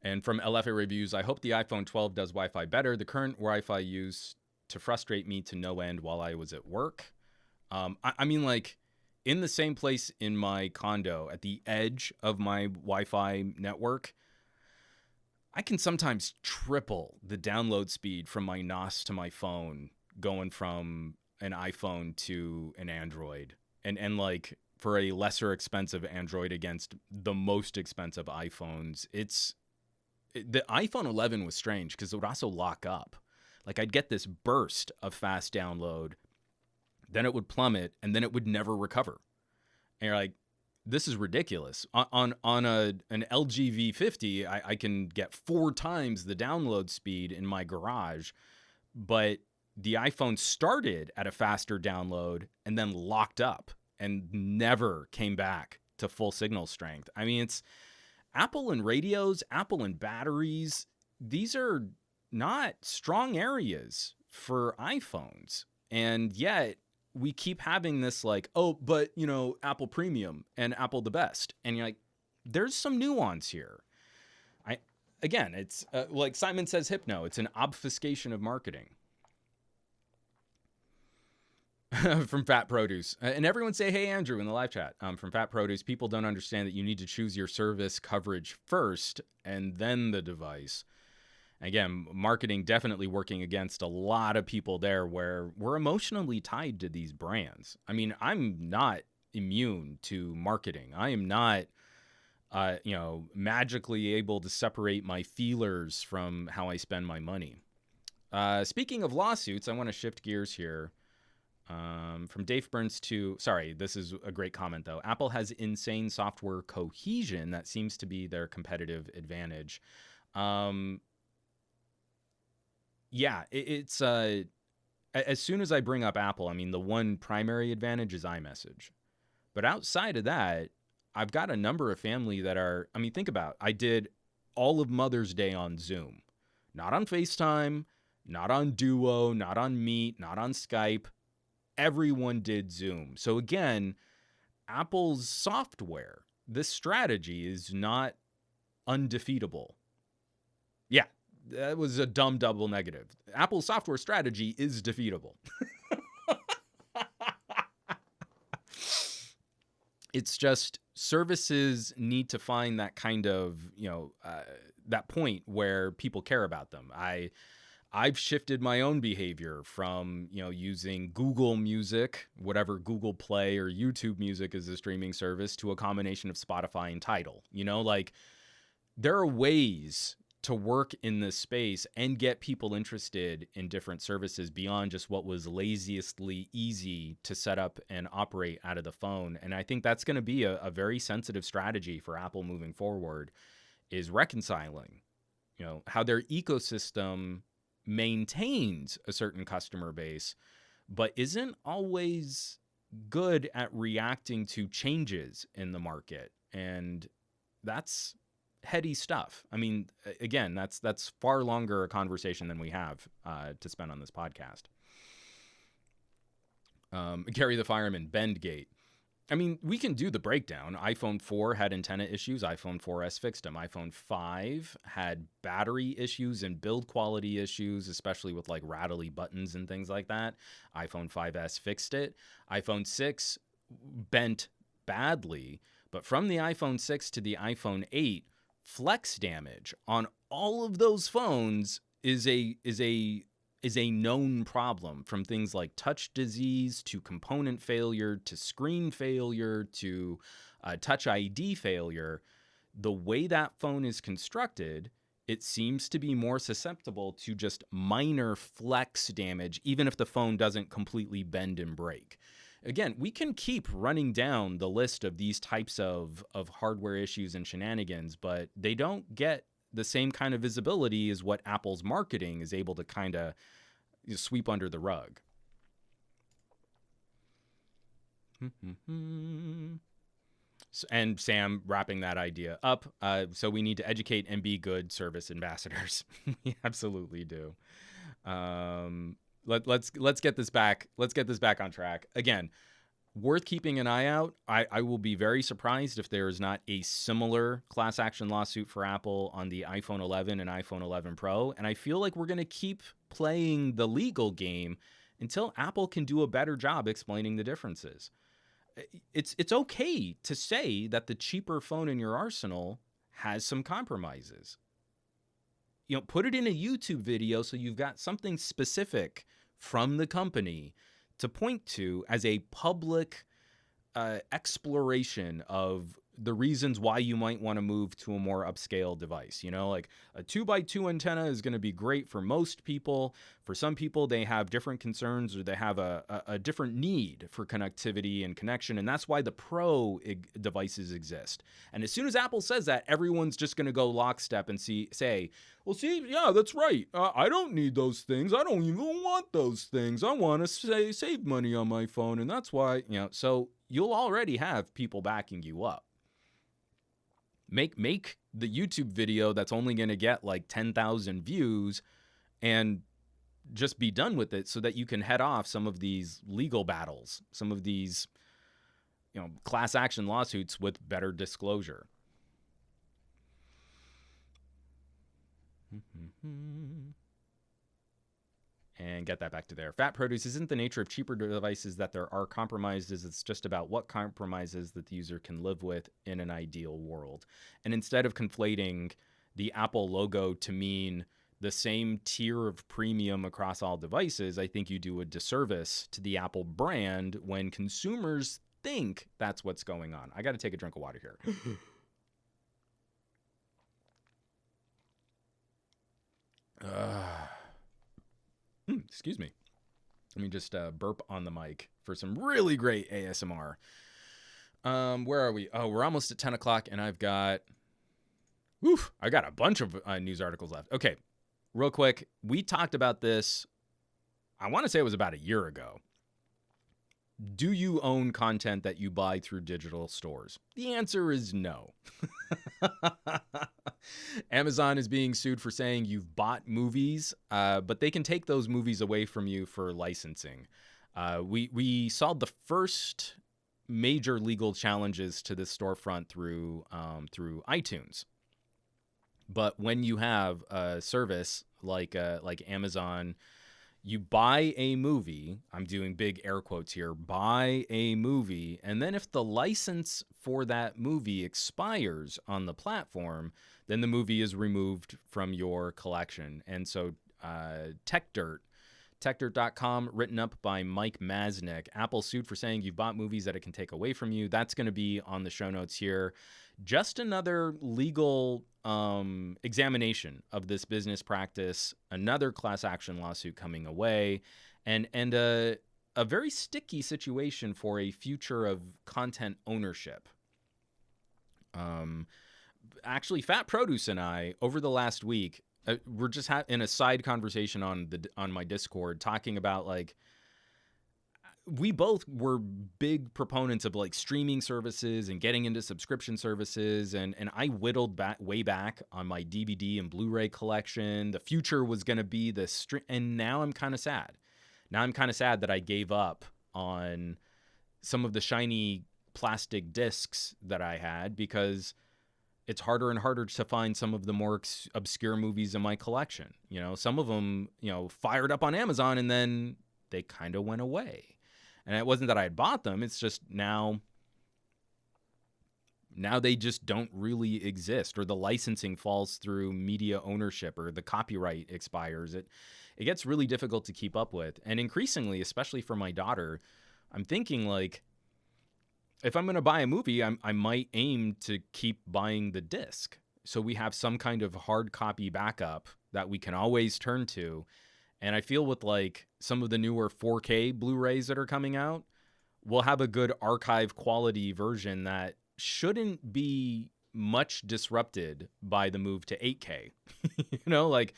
And from LFA Reviews, I hope the iPhone 12 does Wi-Fi better. The current Wi-Fi used to frustrate me to no end while I was at work. I mean, like, in the same place in my condo, at the edge of my Wi-Fi network, I can sometimes triple the download speed from my NOS to my phone, going from an iPhone to an Android. And like, for a lesser expensive Android against the most expensive iPhones, the iPhone 11 was strange because it would also lock up. Like, I'd get this burst of fast download, then it would plummet, and then it would never recover. And you're like, this is ridiculous. On an LG V50, I can get 4 times the download speed in my garage, but the iPhone started at a faster download and then locked up and never came back to full signal strength. I mean, it's Apple and radios, Apple and batteries. These are not strong areas for iPhones. And yet we keep having this like, oh, but, you know, Apple Premium and Apple the best. And you're like, there's some nuance here. Again, it's like Simon Says Hypno, it's an obfuscation of marketing. From Fat Produce. And everyone say, hey, Andrew, in the live chat. From Fat Produce, people don't understand that you need to choose your service coverage first and then the device. Again, marketing definitely working against a lot of people there where we're emotionally tied to these brands. I mean, I'm not immune to marketing. I am not, magically able to separate my feelers from how I spend my money. Speaking of lawsuits, I want to shift gears here. From Dave Burns to, sorry, this is a great comment though. Apple has insane software cohesion that seems to be their competitive advantage. It's as soon as I bring up Apple, I mean, the one primary advantage is iMessage. But outside of that, I've got a number of family that are, I mean, think about, I did all of Mother's Day on Zoom, not on FaceTime, not on Duo, not on Meet, not on Skype. Everyone did Zoom. So again, Apple's software, this strategy is not undefeatable. Yeah, that was a dumb double negative. Apple's software strategy is defeatable. It's just services need to find that kind of, that point where people care about them. I've shifted my own behavior from, using Google Music, whatever Google Play or YouTube Music is a streaming service, to a combination of Spotify and Tidal. Like, there are ways to work in this space and get people interested in different services beyond just what was laziestly easy to set up and operate out of the phone. And I think that's going to be a very sensitive strategy for Apple moving forward, is reconciling, how their ecosystem maintains a certain customer base, but isn't always good at reacting to changes in the market. And that's heady stuff. I mean, again, that's far longer a conversation than we have to spend on this podcast. Gary the Fireman, Bendgate. I mean, we can do the breakdown. iPhone 4 had antenna issues. iPhone 4S fixed them. iPhone 5 had battery issues and build quality issues, especially with like rattly buttons and things like that. iPhone 5S fixed it. iPhone 6 bent badly, but from the iPhone 6 to the iPhone 8, flex damage on all of those phones is a known problem, from things like touch disease to component failure to screen failure to touch ID failure. The way that phone is constructed, it seems to be more susceptible to just minor flex damage, even if the phone doesn't completely bend and break. Again, we can keep running down the list of these types of hardware issues and shenanigans, but they don't get the same kind of visibility as what Apple's marketing is able to kind of sweep under the rug. And Sam wrapping that idea up. So we need to educate and be good service ambassadors. We absolutely do. Let's get this back. Let's get this back on track. Again, worth keeping an eye out. I will be very surprised if there is not a similar class action lawsuit for Apple on the iPhone 11 and iPhone 11 Pro. And I feel like we're going to keep playing the legal game until Apple can do a better job explaining the differences. It's okay to say that the cheaper phone in your arsenal has some compromises. You know, put it in a YouTube video so you've got something specific from the company to point to as a public exploration of the reasons why you might want to move to a more upscale device. You know, like a 2x2 antenna is going to be great for most people. For some people, they have different concerns or they have a different need for connectivity and connection. And that's why the Pro devices exist. And as soon as Apple says that, everyone's just going to go lockstep and say, well, see, yeah, that's right. I don't need those things. I don't even want those things. I want to save money on my phone. And that's why, you know, so you'll already have people backing you up. Make the YouTube video that's only going to get like 10,000 views and just be done with it so that you can head off some of these legal battles, some of these, you know, class action lawsuits with better disclosure. And get that back to there. Fat Produce, isn't the nature of cheaper devices that there are compromises? It's just about what compromises that the user can live with in an ideal world. And instead of conflating the Apple logo to mean the same tier of premium across all devices, I think you do a disservice to the Apple brand when consumers think that's what's going on. I got to take a drink of water here. Excuse me. Let me just burp on the mic for some really great ASMR. Where are we? Oh, we're almost at 10 o'clock, and I've got a bunch of news articles left. Okay, real quick. We talked about this, I want to say it was about a year ago. Do you own content that you buy through digital stores? The answer is no. Amazon is being sued for saying you've bought movies, but they can take those movies away from you for licensing. We solved the first major legal challenges to this storefront through iTunes. But when you have a service like Amazon, you buy a movie, I'm doing big air quotes here, buy a movie, and then if the license for that movie expires on the platform, then the movie is removed from your collection. And so TechDirt.com, written up by Mike Masnick, Apple sued for saying you've bought movies that it can take away from you. That's going to be on the show notes here. Just another legal examination of this business practice, another class action lawsuit coming away, and a very sticky situation for a future of content ownership. Actually, Fat Produce and I, over the last week, we're just in a side conversation on my Discord talking about, like, we both were big proponents of like streaming services and getting into subscription services. And I whittled way back on my DVD and Blu-ray collection. The future was going to be and now I'm kind of sad. Now I'm kind of sad that I gave up on some of the shiny plastic discs that I had, because it's harder and harder to find some of the more obscure movies in my collection. You know, some of them, you know, fired up on Amazon and then they kind of went away. And it wasn't that I had bought them. It's just now they just don't really exist, or the licensing falls through media ownership, or the copyright expires. It gets really difficult to keep up with. And increasingly, especially for my daughter, I'm thinking like, if I'm going to buy a movie, I might aim to keep buying the disc, so we have some kind of hard copy backup that we can always turn to. And I feel with like some of the newer 4K Blu-rays that are coming out, we'll have a good archive quality version that shouldn't be much disrupted by the move to 8K. You know, like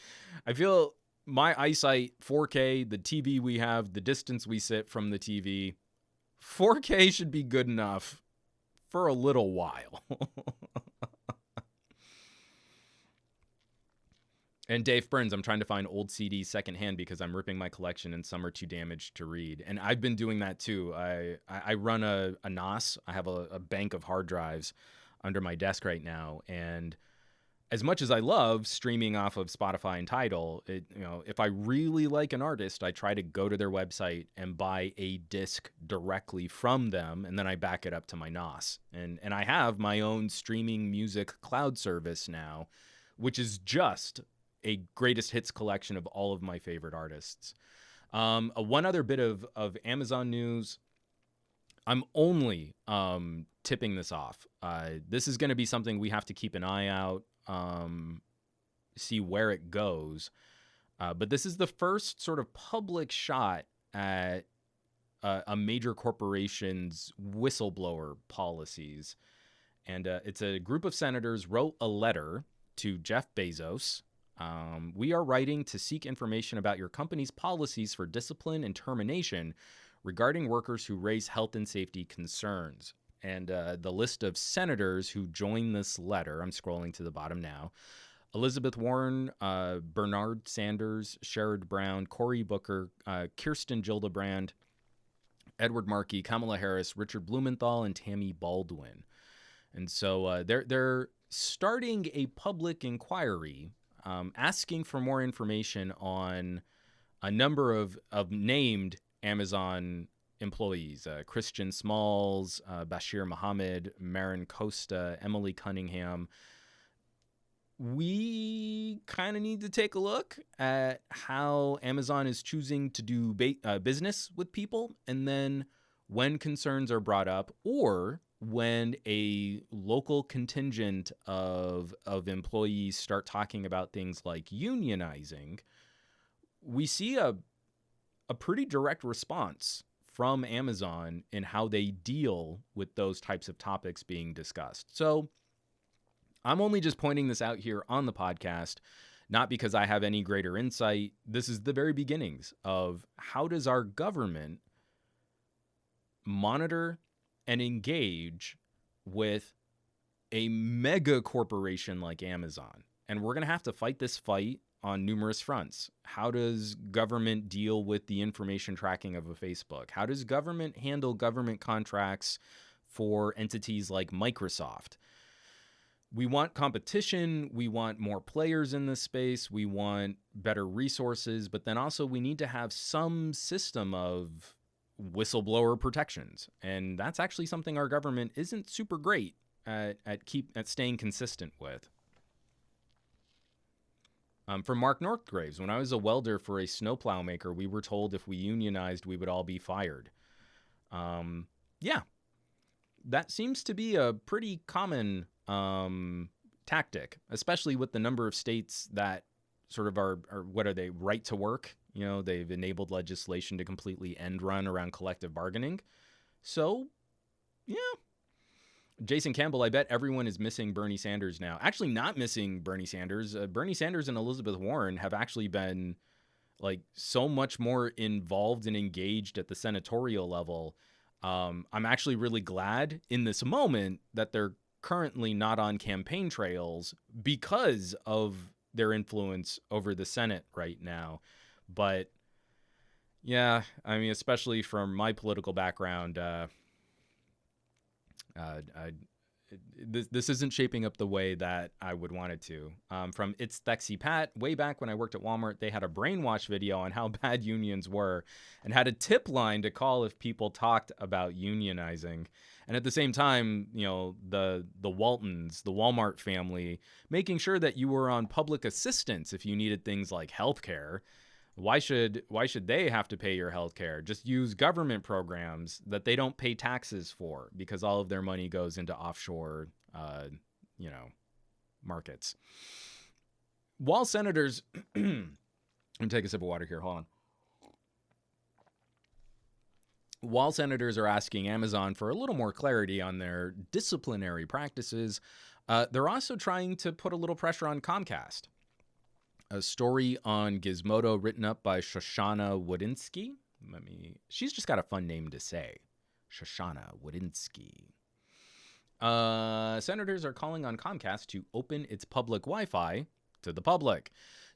I feel my eyesight, 4K, the TV we have, the distance we sit from the TV, 4K should be good enough for a little while. And Dave Burns, I'm trying to find old CDs secondhand because I'm ripping my collection and some are too damaged to read. And I've been doing that too. I run a NOS. I have a bank of hard drives under my desk right now. And as much as I love streaming off of Spotify and Tidal, if I really like an artist, I try to go to their website and buy a disc directly from them, and then I back it up to my NOS. And I have my own streaming music cloud service now, which is just a greatest hits collection of all of my favorite artists. One other bit of Amazon news. I'm only tipping this off. This is going to be something we have to keep an eye out, see where it goes. But this is the first sort of public shot at a major corporation's whistleblower policies. And it's a group of senators wrote a letter to Jeff Bezos. We are writing to seek information about your company's policies for discipline and termination regarding workers who raise health and safety concerns. And the list of senators who joined this letter, I'm scrolling to the bottom now: Elizabeth Warren, Bernard Sanders, Sherrod Brown, Cory Booker, Kirsten Gillibrand, Edward Markey, Kamala Harris, Richard Blumenthal, and Tammy Baldwin. And so they're starting a public inquiry asking for more information on a number of named Amazon employees: Christian Smalls, Bashir Muhammad, Marin Costa, Emily Cunningham. We kind of need to take a look at how Amazon is choosing to do business with people, and then when concerns are brought up, or when a local contingent of employees start talking about things like unionizing, we see a pretty direct response from Amazon in how they deal with those types of topics being discussed. So I'm only just pointing this out here on the podcast, not because I have any greater insight. This is the very beginnings of how does our government monitor and engage with a mega corporation like Amazon. And we're going to have to fight this fight on numerous fronts. How does government deal with the information tracking of a Facebook? How does government handle government contracts for entities like Microsoft? We want competition. We want more players in this space. We want better resources. But then also we need to have some system of whistleblower protections. And that's actually something our government isn't super great at staying consistent with. From Mark Northgraves: when I was a welder for a snowplow maker, we were told if we unionized, we would all be fired. Yeah, that seems to be a pretty common tactic, especially with the number of states that sort of are what are they, right to work? You know, they've enabled legislation to completely end run around collective bargaining. So, yeah. Jason Campbell: I bet everyone is missing Bernie Sanders now. Actually, not missing Bernie Sanders. Bernie Sanders and Elizabeth Warren have actually been like so much more involved and engaged at the senatorial level. I'm actually really glad in this moment that they're currently not on campaign trails because of their influence over the Senate right now. But Yeah, I mean, especially from my political background, I, this isn't shaping up the way that I would want it to. From It's Thexy Pat, way back when I worked at Walmart, they had a brainwash video on how bad unions were and had a tip line to call if people talked about unionizing. And at the same time, the Waltons, the Walmart family, making sure that you were on public assistance if you needed things like healthcare. Why should they have to pay your health care? Just use government programs that they don't pay taxes for because all of their money goes into offshore, you know, markets. While senators, let me take a sip of water here. Hold on. While senators are asking Amazon for a little more clarity on their disciplinary practices, they're also trying to put a little pressure on Comcast. A story on Gizmodo written up by Shoshana Wodinsky. She's just got a fun name to say. Shoshana Wodinsky. Senators are calling on Comcast to open its public Wi-Fi to the public.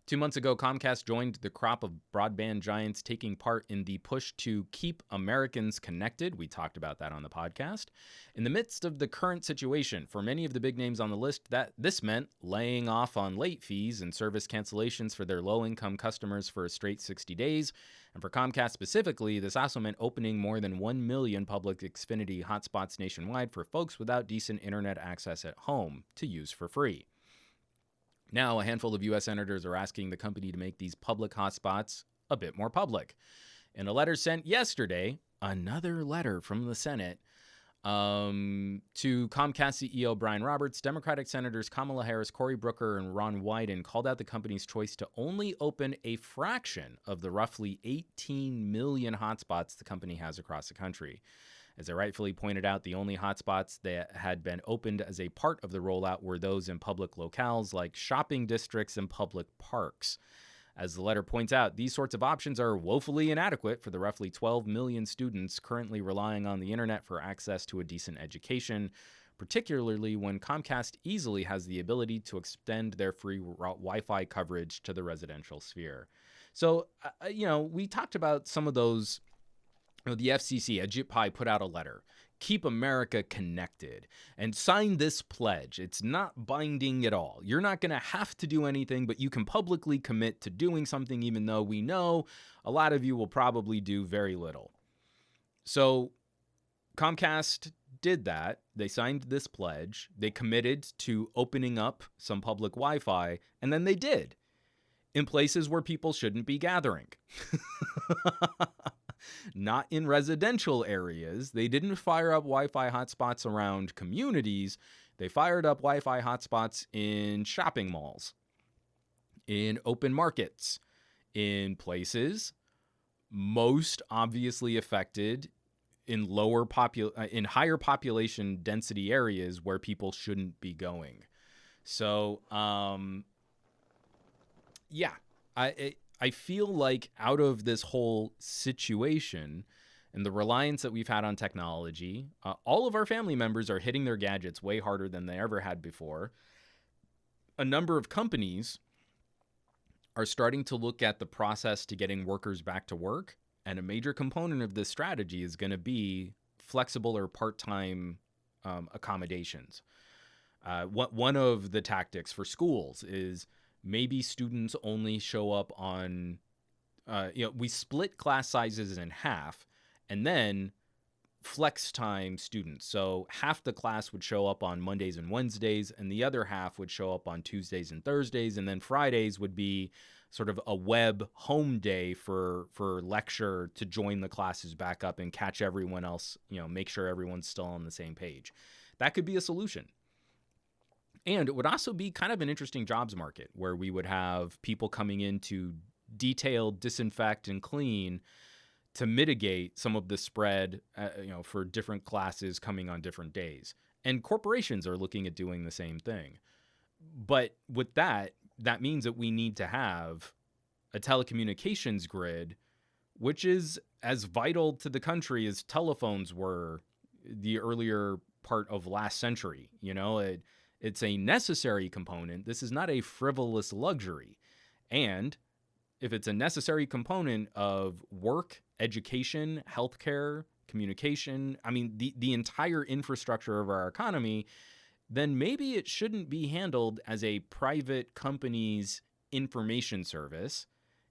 2 months ago, Comcast joined the crop of broadband giants taking part in the push to keep Americans connected. We talked about that on the podcast. In the midst of the current situation, for many of the big names on the list, this meant laying off on late fees and service cancellations for their low-income customers for a straight 60 days. And for Comcast specifically, this also meant opening more than 1 million public Xfinity hotspots nationwide for folks without decent internet access at home to use for free. Now, a handful of U.S. senators are asking the company to make these public hotspots a bit more public. In a letter sent yesterday, another letter from the Senate, to Comcast CEO Brian Roberts, Democratic Senators Kamala Harris, Cory Booker, and Ron Wyden called out the company's choice to only open a fraction of the roughly 18 million hotspots the company has across the country. As I rightfully pointed out, the only hotspots that had been opened as a part of the rollout were those in public locales like shopping districts and public parks. As the letter points out, these sorts of options are woefully inadequate for the roughly 12 million students currently relying on the internet for access to a decent education, particularly when Comcast easily has the ability to extend their free Wi-Fi coverage to the residential sphere. So, we talked about some of those. The FCC, Ajit Pai, put out a letter. Keep America connected and sign this pledge. It's not binding at all. You're not going to have to do anything, but you can publicly commit to doing something, even though we know a lot of you will probably do very little. So Comcast did that. They signed this pledge. They committed to opening up some public Wi-Fi, and then they did in places where people shouldn't be gathering. Not in residential areas. They didn't fire up Wi-Fi hotspots around communities. They fired up Wi-Fi hotspots in shopping malls, in open markets, in places most obviously affected in higher population density areas where people shouldn't be going. So, I feel like out of this whole situation and the reliance that we've had on technology, all of our family members are hitting their gadgets way harder than they ever had before. A number of companies are starting to look at the process to getting workers back to work. And a major component of this strategy is going to be flexible or part-time accommodations. One of the tactics for schools is maybe students only show up on, we split class sizes in half and then flex time students. So half the class would show up on Mondays and Wednesdays, and the other half would show up on Tuesdays and Thursdays. And then Fridays would be sort of a web home day for lecture to join the classes back up and catch everyone else, make sure everyone's still on the same page. That could be a solution. And it would also be kind of an interesting jobs market where we would have people coming in to detail, disinfect, and clean to mitigate some of the spread, for different classes coming on different days. And corporations are looking at doing the same thing. But with that means that we need to have a telecommunications grid, which is as vital to the country as telephones were the earlier part of last century. It's a necessary component. This is not a frivolous luxury. And if it's a necessary component of work, education, healthcare, communication, I mean, the entire infrastructure of our economy, then maybe it shouldn't be handled as a private company's information service.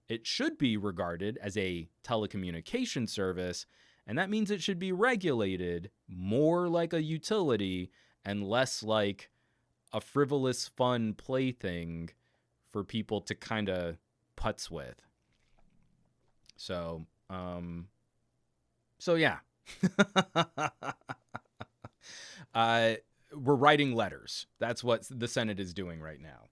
It should be regarded as a telecommunication service, and that means it should be regulated more like a utility and less like a frivolous, fun plaything for people to kind of putz with. So yeah. We're writing letters. That's what the Senate is doing right now.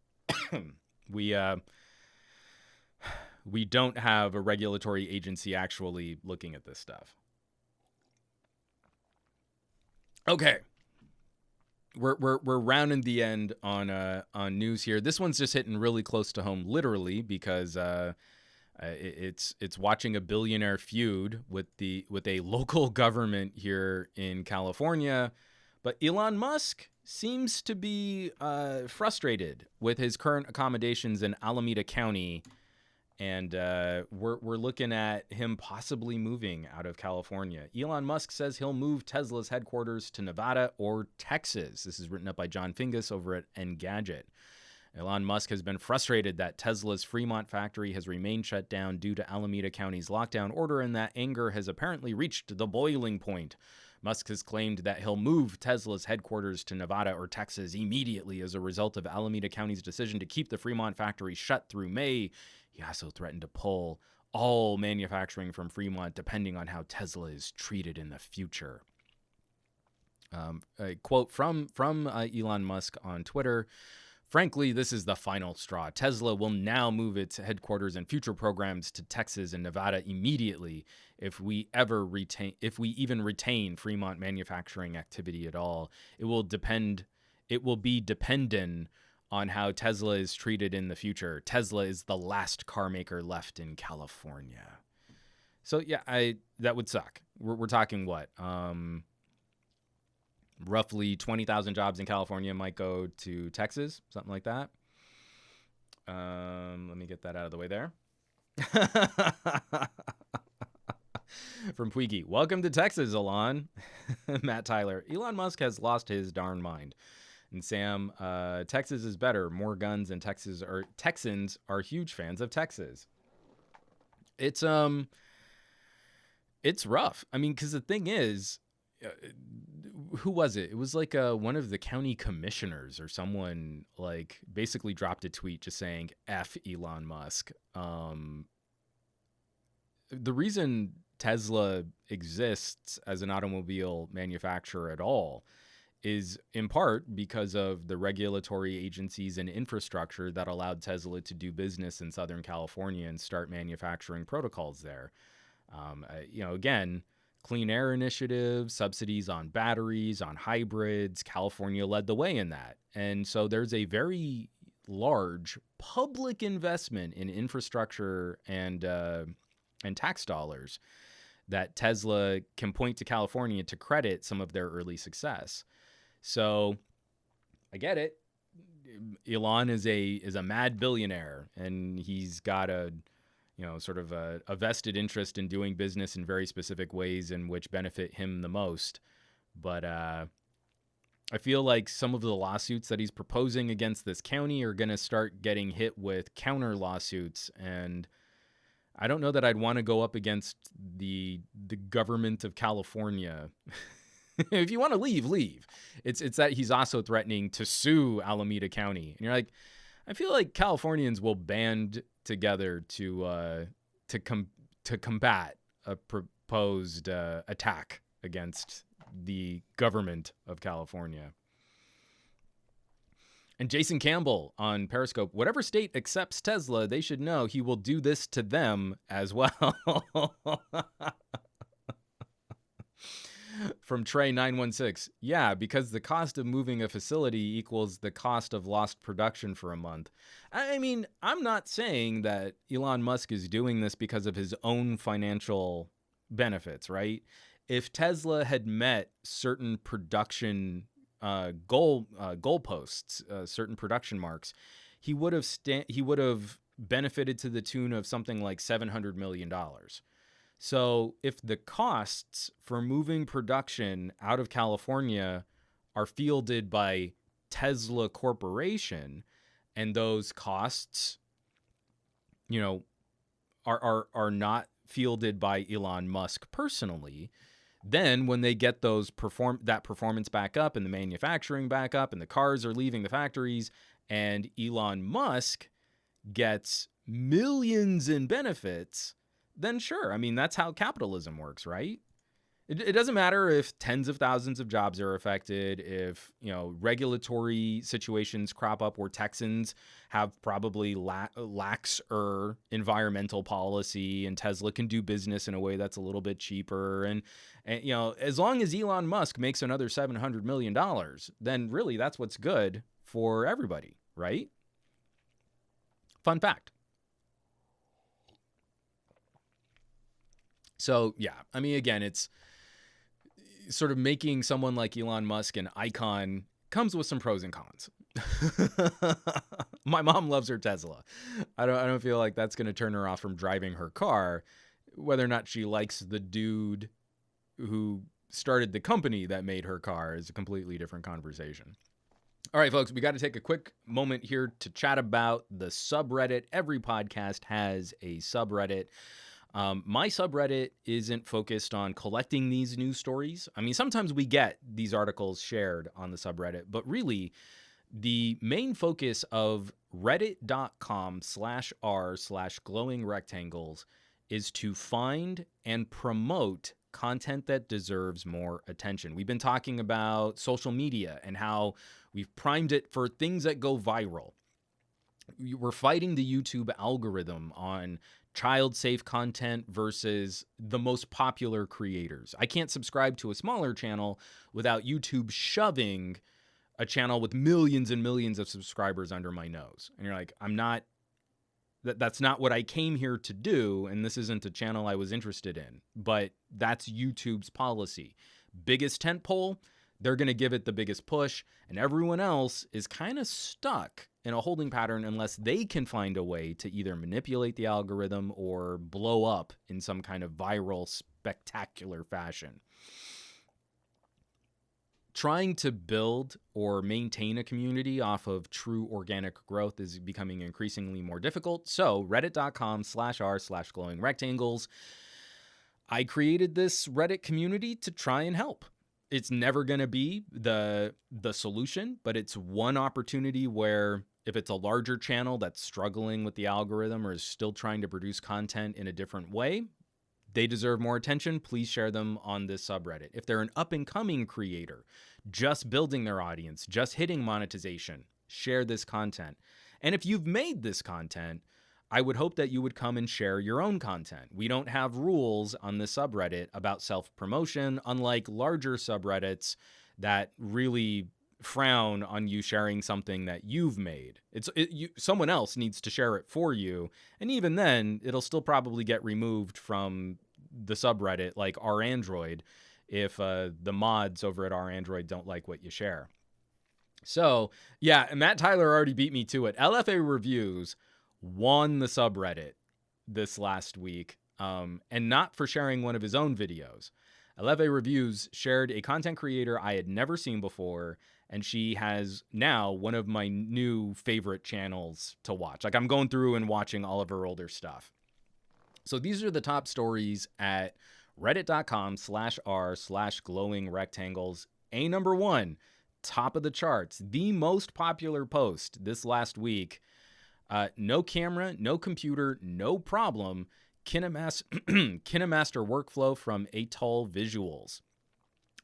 We don't have a regulatory agency actually looking at this stuff. Okay. We're rounding the end on news here. This one's just hitting really close to home, literally, because it's watching a billionaire feud with a local government here in California. But Elon Musk seems to be frustrated with his current accommodations in Alameda County, and we're looking at him possibly moving out of California. Elon Musk says he'll move Tesla's headquarters to Nevada or Texas. This is written up by John Fingus over at Engadget. Elon Musk has been frustrated that Tesla's Fremont factory has remained shut down due to Alameda County's lockdown order, and that anger has apparently reached the boiling point. Musk has claimed that he'll move Tesla's headquarters to Nevada or Texas immediately as a result of Alameda County's decision to keep the Fremont factory shut through May. He also threatened to pull all manufacturing from Fremont depending on how Tesla is treated in the future. A quote from Elon Musk on Twitter: "Frankly, this is the final straw. Tesla will now move its headquarters and future programs to Texas and Nevada immediately if we even retain Fremont manufacturing activity at all. It will be dependent on how Tesla is treated in the future. Tesla is the last car maker left in California." So yeah, that would suck. We're talking what? Roughly 20,000 jobs in California might go to Texas, something like that. Let me get that out of the way there. From Puigi, welcome to Texas, Elon. Matt Tyler, Elon Musk has lost his darn mind. And Sam, Texas is better. More guns, and Texans are huge fans of Texas. It's rough. I mean, because the thing is, who was it? It was like one of the county commissioners or someone like basically dropped a tweet just saying F Elon Musk. The reason Tesla exists as an automobile manufacturer at all is in part because of the regulatory agencies and infrastructure that allowed Tesla to do business in Southern California and start manufacturing protocols there. Again, clean air initiatives, subsidies on batteries, on hybrids. California led the way in that. And so there's a very large public investment in infrastructure and tax dollars that Tesla can point to California to credit some of their early success. So I get it. Elon is a mad billionaire, and he's got a vested interest in doing business in very specific ways in which benefit him the most. But I feel like some of the lawsuits that he's proposing against this county are going to start getting hit with counter lawsuits. And I don't know that I'd want to go up against the government of California. If you want to leave. It's that he's also threatening to sue Alameda County. And you're like, I feel like Californians will band together to combat a proposed attack against the government of California. And Jason Campbell on Periscope, whatever state accepts Tesla, they should know he will do this to them as well. From Trey916, yeah, because the cost of moving a facility equals the cost of lost production for a month. I mean, I'm not saying that Elon Musk is doing this because of his own financial benefits, right? If Tesla had met certain production goalposts, certain production marks, he would have benefited to the tune of something like $700 million. So if the costs for moving production out of California are fielded by Tesla Corporation, and those costs, are not fielded by Elon Musk personally, then when they get that performance back up and the manufacturing back up and the cars are leaving the factories and Elon Musk gets millions in benefits, then sure. I mean, that's how capitalism works, right? It doesn't matter if tens of thousands of jobs are affected, if, regulatory situations crop up where Texans have probably laxer environmental policy and Tesla can do business in a way that's a little bit cheaper. And as long as Elon Musk makes another $700 million, then really that's what's good for everybody, right? Fun fact. So, yeah, I mean, again, it's sort of making someone like Elon Musk an icon comes with some pros and cons. My mom loves her Tesla. I don't feel like that's going to turn her off from driving her car. Whether or not she likes the dude who started the company that made her car is a completely different conversation. All right, folks, we got to take a quick moment here to chat about the subreddit. Every podcast has a subreddit. My subreddit isn't focused on collecting these news stories. I mean, sometimes we get these articles shared on the subreddit, but really the main focus of reddit.com/r/glowingrectangles is to find and promote content that deserves more attention. We've been talking about social media and how we've primed it for things that go viral. We're fighting the YouTube algorithm on child-safe content versus the most popular creators. I can't subscribe to a smaller channel without YouTube shoving a channel with millions and millions of subscribers under my nose. And you're like, that's not what I came here to do, and this isn't a channel I was interested in. But that's YouTube's policy. Biggest tentpole, they're going to give it the biggest push, and everyone else is kind of stuck in a holding pattern unless they can find a way to either manipulate the algorithm or blow up in some kind of viral, spectacular fashion. Trying to build or maintain a community off of true organic growth is becoming increasingly more difficult. So reddit.com/r/glowingrectangles. I created this Reddit community to try and help. It's never going to be the solution, but it's one opportunity where if it's a larger channel that's struggling with the algorithm or is still trying to produce content in a different way, they deserve more attention. Please share them on this subreddit. If they're an up-and-coming creator, just building their audience, just hitting monetization, share this content. And if you've made this content, I would hope that you would come and share your own content. We don't have rules on this subreddit about self-promotion, unlike larger subreddits that really frown on you sharing something that you've made. Someone else needs to share it for you, and even then, it'll still probably get removed from the subreddit, like our Android, if the mods over at our Android don't like what you share. So, yeah, Matt Tyler already beat me to it. LFA Reviews won the subreddit this last week, and not for sharing one of his own videos. LFA Reviews shared a content creator I had never seen before, and she has now one of my new favorite channels to watch. Like, I'm going through and watching all of her older stuff. So these are the top stories at reddit.com/r/glowingrectangles. Number 1, top of the charts, the most popular post this last week. No camera, no computer, no problem. KineMaster workflow from Atoll Visuals.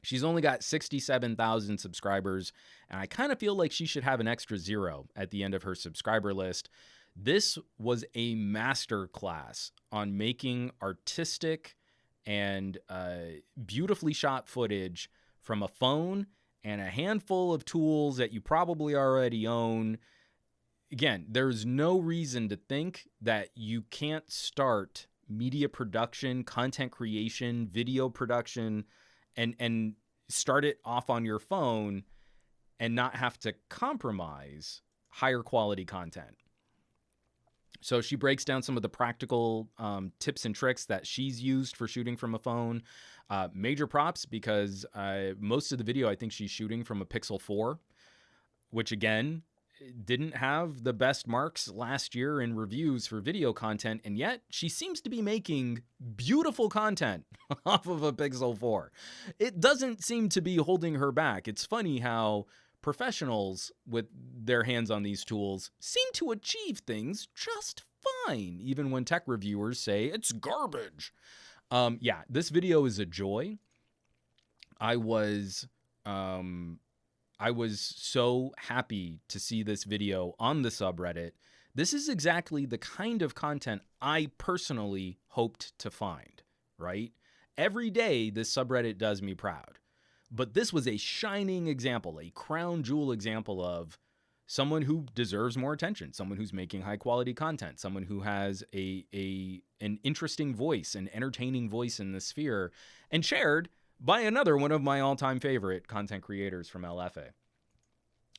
She's only got 67,000 subscribers, and I kind of feel like she should have an extra 0 at the end of her subscriber list. This was a masterclass on making artistic and beautifully shot footage from a phone and a handful of tools that you probably already own. Again, there's no reason to think that you can't start media production, content creation, video production, and start it off on your phone and not have to compromise higher quality content. So she breaks down some of the practical tips and tricks that she's used for shooting from a phone. Major props, because most of the video I think she's shooting from a Pixel 4, which again didn't have the best marks last year in reviews for video content, and yet she seems to be making beautiful content off of a Pixel 4. It doesn't seem to be holding her back. It's funny how professionals with their hands on these tools seem to achieve things just fine, even when tech reviewers say it's garbage. Yeah, this video is a joy. I was so happy to see this video on the subreddit. This is exactly the kind of content I personally hoped to find, right? Every day, this subreddit does me proud. But this was a shining example, a crown jewel example of someone who deserves more attention, someone who's making high quality content, someone who has an interesting voice, an entertaining voice in the sphere, and shared by another one of my all-time favorite content creators from LFA.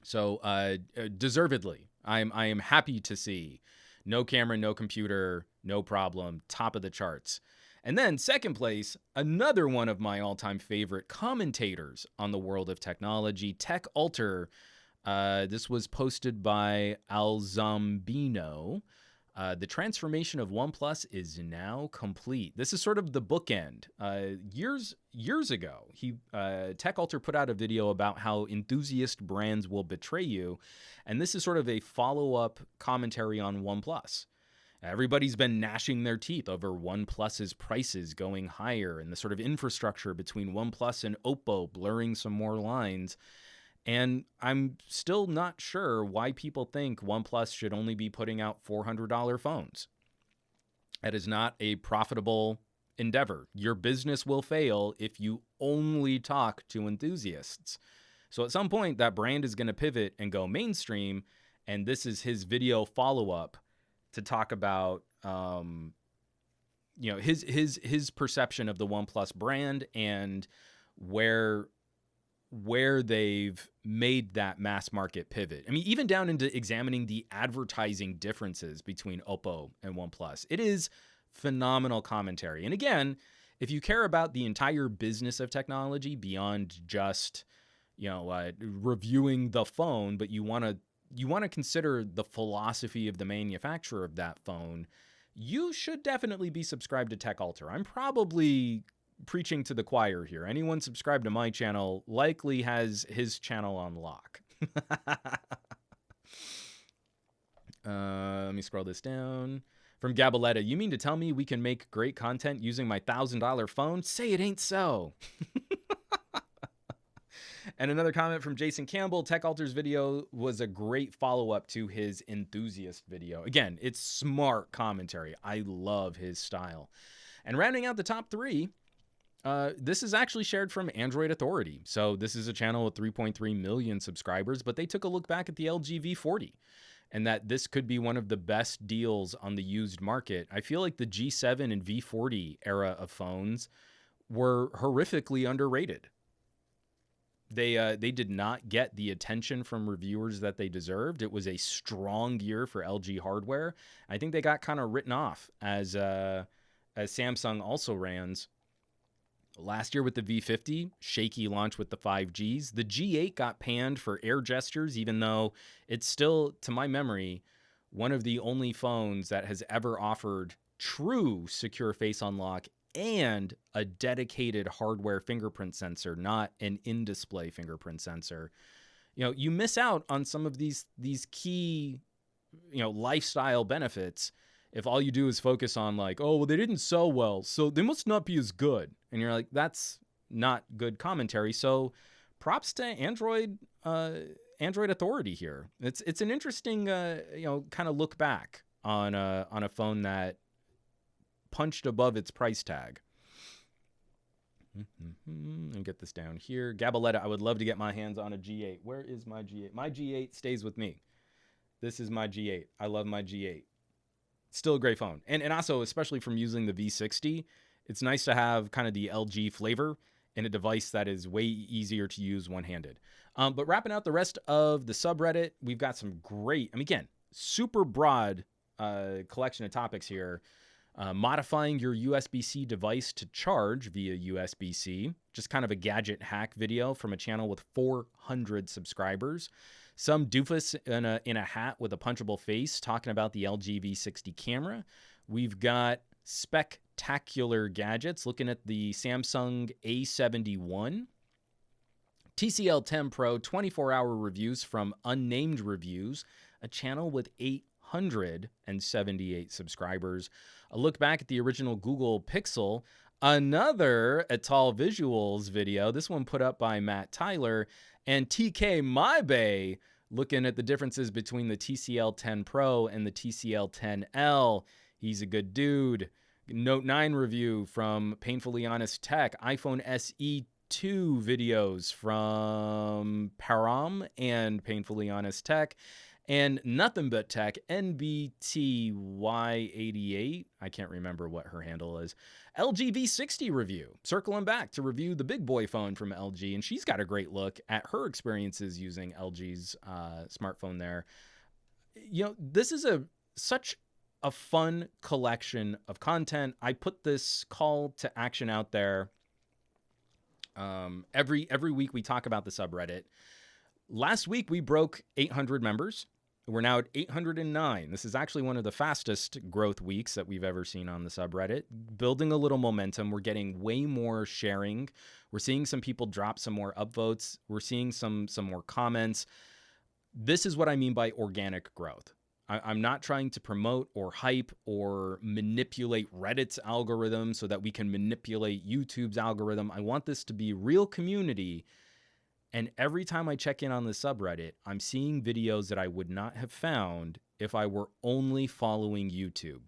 So deservedly, I am happy to see no camera, no computer, no problem, top of the charts. And then second place, another one of my all-time favorite commentators on the world of technology, Tech Alter. This was posted by Alzambino. The transformation of OnePlus is now complete. This is sort of the bookend. Years ago, Tech Alter put out a video about how enthusiast brands will betray you, and this is sort of a follow-up commentary on OnePlus. Everybody's been gnashing their teeth over OnePlus's prices going higher and the sort of infrastructure between OnePlus and Oppo blurring some more lines. And I'm still not sure why people think OnePlus should only be putting out $400 phones. That is not a profitable endeavor. Your business will fail if you only talk to enthusiasts. So at some point, that brand is going to pivot and go mainstream. And this is his video follow-up to talk about his perception of the OnePlus brand and where they've made that mass market pivot. I mean, even down into examining the advertising differences between Oppo and OnePlus. It is phenomenal commentary. And again, if you care about the entire business of technology beyond just, reviewing the phone, but you want to consider the philosophy of the manufacturer of that phone, you should definitely be subscribed to Tech Alter. I'm probably preaching to the choir here. Anyone subscribed to my channel likely has his channel on lock. Let me scroll this down. From Gabaletta, you mean to tell me we can make great content using my $1,000 phone? Say it ain't so. And another comment from Jason Campbell. Tech Alter's video was a great follow-up to his enthusiast video. Again, it's smart commentary. I love his style. And rounding out the top three, this is actually shared from Android Authority. So this is a channel with 3.3 million subscribers, but they took a look back at the LG V40 and that this could be one of the best deals on the used market. I feel like the G7 and V40 era of phones were horrifically underrated. They did not get the attention from reviewers that they deserved. It was a strong year for LG hardware. I think they got kind of written off as Samsung also rans. Last year with the V50, shaky launch with the 5Gs. The G8 got panned for air gestures, even though it's still, to my memory, one of the only phones that has ever offered true secure face unlock and a dedicated hardware fingerprint sensor, not an in-display fingerprint sensor. You miss out on some of these key, lifestyle benefits if all you do is focus on like, oh, well, they didn't sell well, so they must not be as good. And you're like, that's not good commentary. So props to Android Authority here. It's an interesting, kind of look back on a phone that punched above its price tag. And get this down here. Gabaletta, I would love to get my hands on a G8. Where is my G8? My G8 stays with me. This is my G8. I love my G8. Still a great phone. And also, especially from using the V60, it's nice to have kind of the LG flavor in a device that is way easier to use one-handed. But wrapping out the rest of the subreddit, we've got some great, again, super broad collection of topics here. Modifying your USB-C device to charge via USB-C. Just kind of a gadget hack video from a channel with 400 subscribers. Some doofus in a hat with a punchable face talking about the LG V60 camera. We've got spectacular gadgets looking at the Samsung A71. TCL 10 Pro 24-hour reviews from Unnamed Reviews, a channel with 878 subscribers. A look back at the original Google Pixel, another Atal Visuals video, this one put up by Matt Tyler, and TK MyBay looking at the differences between the TCL 10 Pro and the TCL 10L. He's a good dude. Note 9 review from Painfully Honest Tech, iPhone SE 2 videos from Param and Painfully Honest Tech, and Nothing But Tech, NBTY88, I can't remember what her handle is, LG V60 review, circling back to review the big boy phone from LG, and she's got a great look at her experiences using LG's smartphone there. You know, this is such a fun collection of content. I put this call to action out there. Every week we talk about the subreddit. Last week we broke 800 members. We're now at 809. This is actually one of the fastest growth weeks that we've ever seen on the subreddit. Building a little momentum. We're getting way more sharing. We're seeing some people drop some more upvotes. We're seeing some more comments. This is what I mean by organic growth. I'm not trying to promote or hype or manipulate Reddit's algorithm so that we can manipulate YouTube's algorithm. I want this to be real community. And every time I check in on the subreddit, I'm seeing videos that I would not have found if I were only following YouTube.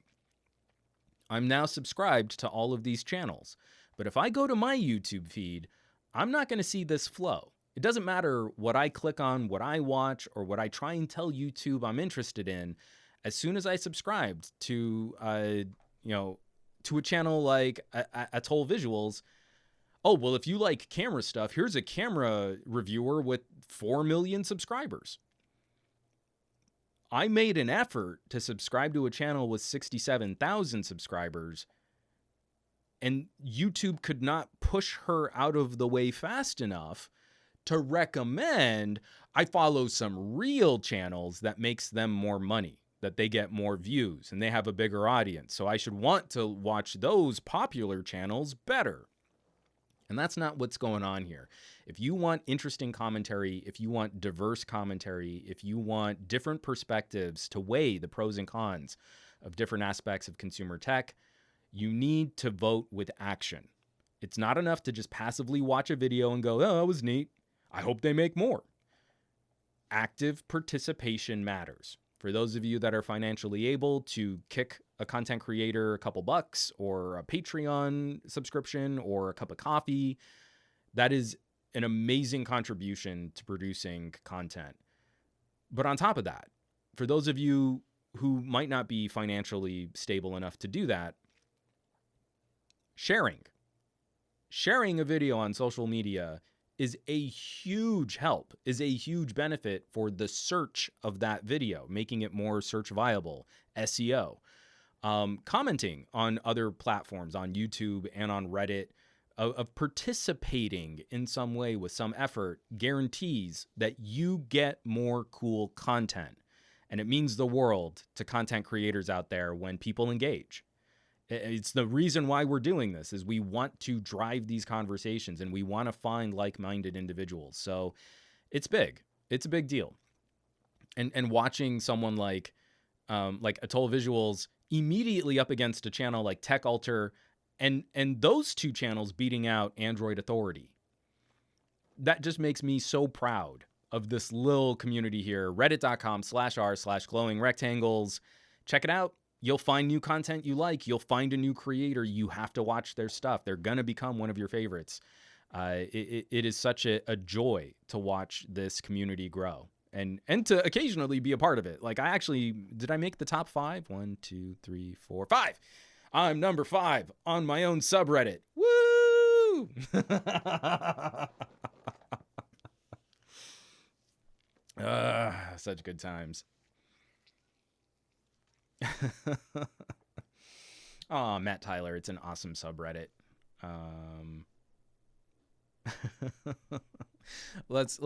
I'm now subscribed to all of these channels. But if I go to my YouTube feed, I'm not going to see this flow. It doesn't matter what I click on, what I watch, or what I try and tell YouTube I'm interested in. As soon as I subscribed to, to a channel like Atal Visuals, oh, well, if you like camera stuff, here's a camera reviewer with 4 million subscribers. I made an effort to subscribe to a channel with 67,000 subscribers, and YouTube could not push her out of the way fast enough to recommend I follow some real channels that makes them more money, that they get more views, and they have a bigger audience. So I should want to watch those popular channels better. And that's not what's going on here. If you want interesting commentary, if you want diverse commentary, if you want different perspectives to weigh the pros and cons of different aspects of consumer tech, you need to vote with action. It's not enough to just passively watch a video and go, oh, that was neat. I hope they make more. Active participation matters. For those of you that are financially able to kick a content creator a couple bucks or a Patreon subscription or a cup of coffee, that is an amazing contribution to producing content. But on top of that, for those of you who might not be financially stable enough to do that, sharing a video on social media is a huge help, is a huge benefit for the search of that video, making it more search viable, SEO. Commenting on other platforms, on YouTube and on Reddit, of participating in some way with some effort guarantees that you get more cool content. And it means the world to content creators out there when people engage. It's the reason why we're doing this, is we want to drive these conversations and we want to find like-minded individuals. So it's big. It's a big deal. And watching someone like Atal Visuals immediately up against a channel like Tech Alter and those two channels beating out Android Authority. That just makes me so proud of this little community here. Reddit.com/r/glowing rectangles. Check it out. You'll find new content you like. You'll find a new creator. You have to watch their stuff. They're going to become one of your favorites. It is such a joy to watch this community grow and to occasionally be a part of it. Like did I make the top 5? 1, 2, 3, 4, 5. I'm number 5 on my own subreddit. Woo! Such good times. Oh, Matt Tyler, it's an awesome subreddit. Um, let's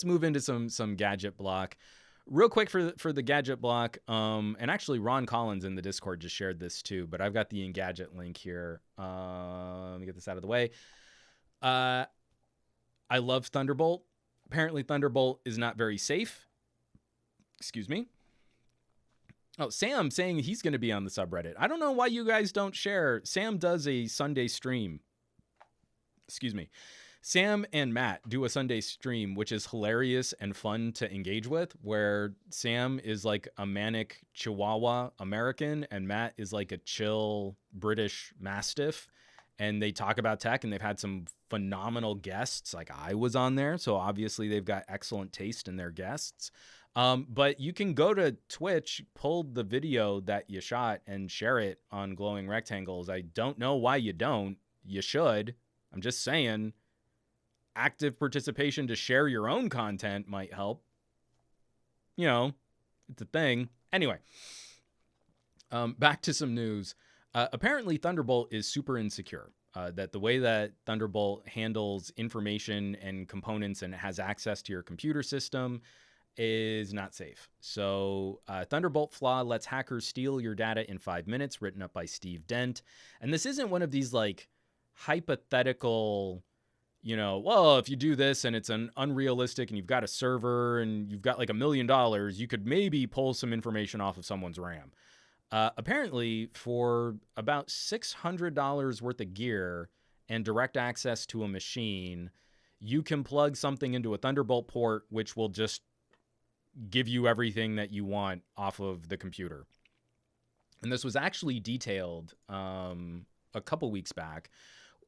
move into some gadget block real quick for the gadget block. And actually Ron Collins in the Discord just shared this too, but I've got the Engadget link here. Let me get this out of the way. I love Thunderbolt. Apparently Thunderbolt is not very safe. Excuse me. Oh, Sam saying he's going to be on the subreddit. I don't know why you guys don't share. Sam does a Sunday stream. Excuse me. Sam and Matt do a Sunday stream, which is hilarious and fun to engage with, where Sam is like a manic Chihuahua American and Matt is like a chill British Mastiff. And they talk about tech, and they've had some phenomenal guests. Like I was on there, so obviously they've got excellent taste in their guests. But you can go to Twitch, pull the video that you shot, and share it on Glowing Rectangles. I don't know why you don't. You should. I'm just saying. Active participation to share your own content might help. You know, it's a thing. Anyway, back to some news. Apparently, Thunderbolt is super insecure. That the way that Thunderbolt handles information and components and has access to your computer system is not safe. So Thunderbolt flaw lets hackers steal your data in 5 minutes, written up by Steve Dent. And this isn't one of these like hypothetical, you know, well, if you do this and it's an unrealistic and you've got a server and you've got like $1 million, you could maybe pull some information off of someone's RAM. Apparently, for about $600 worth of gear and direct access to a machine, you can plug something into a Thunderbolt port, which will just give you everything that you want off of the computer. And this was actually detailed a couple weeks back.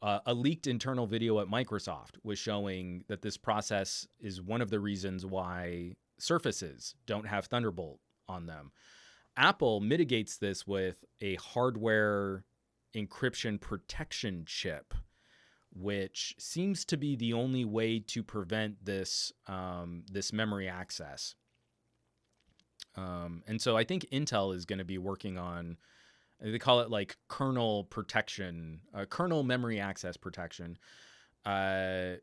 A leaked internal video at Microsoft was showing that this process is one of the reasons why Surfaces don't have Thunderbolt on them. Apple mitigates this with a hardware encryption protection chip, which seems to be the only way to prevent this this memory access. And so I think Intel is going to be working on, they call it like kernel protection, kernel memory access protection. They're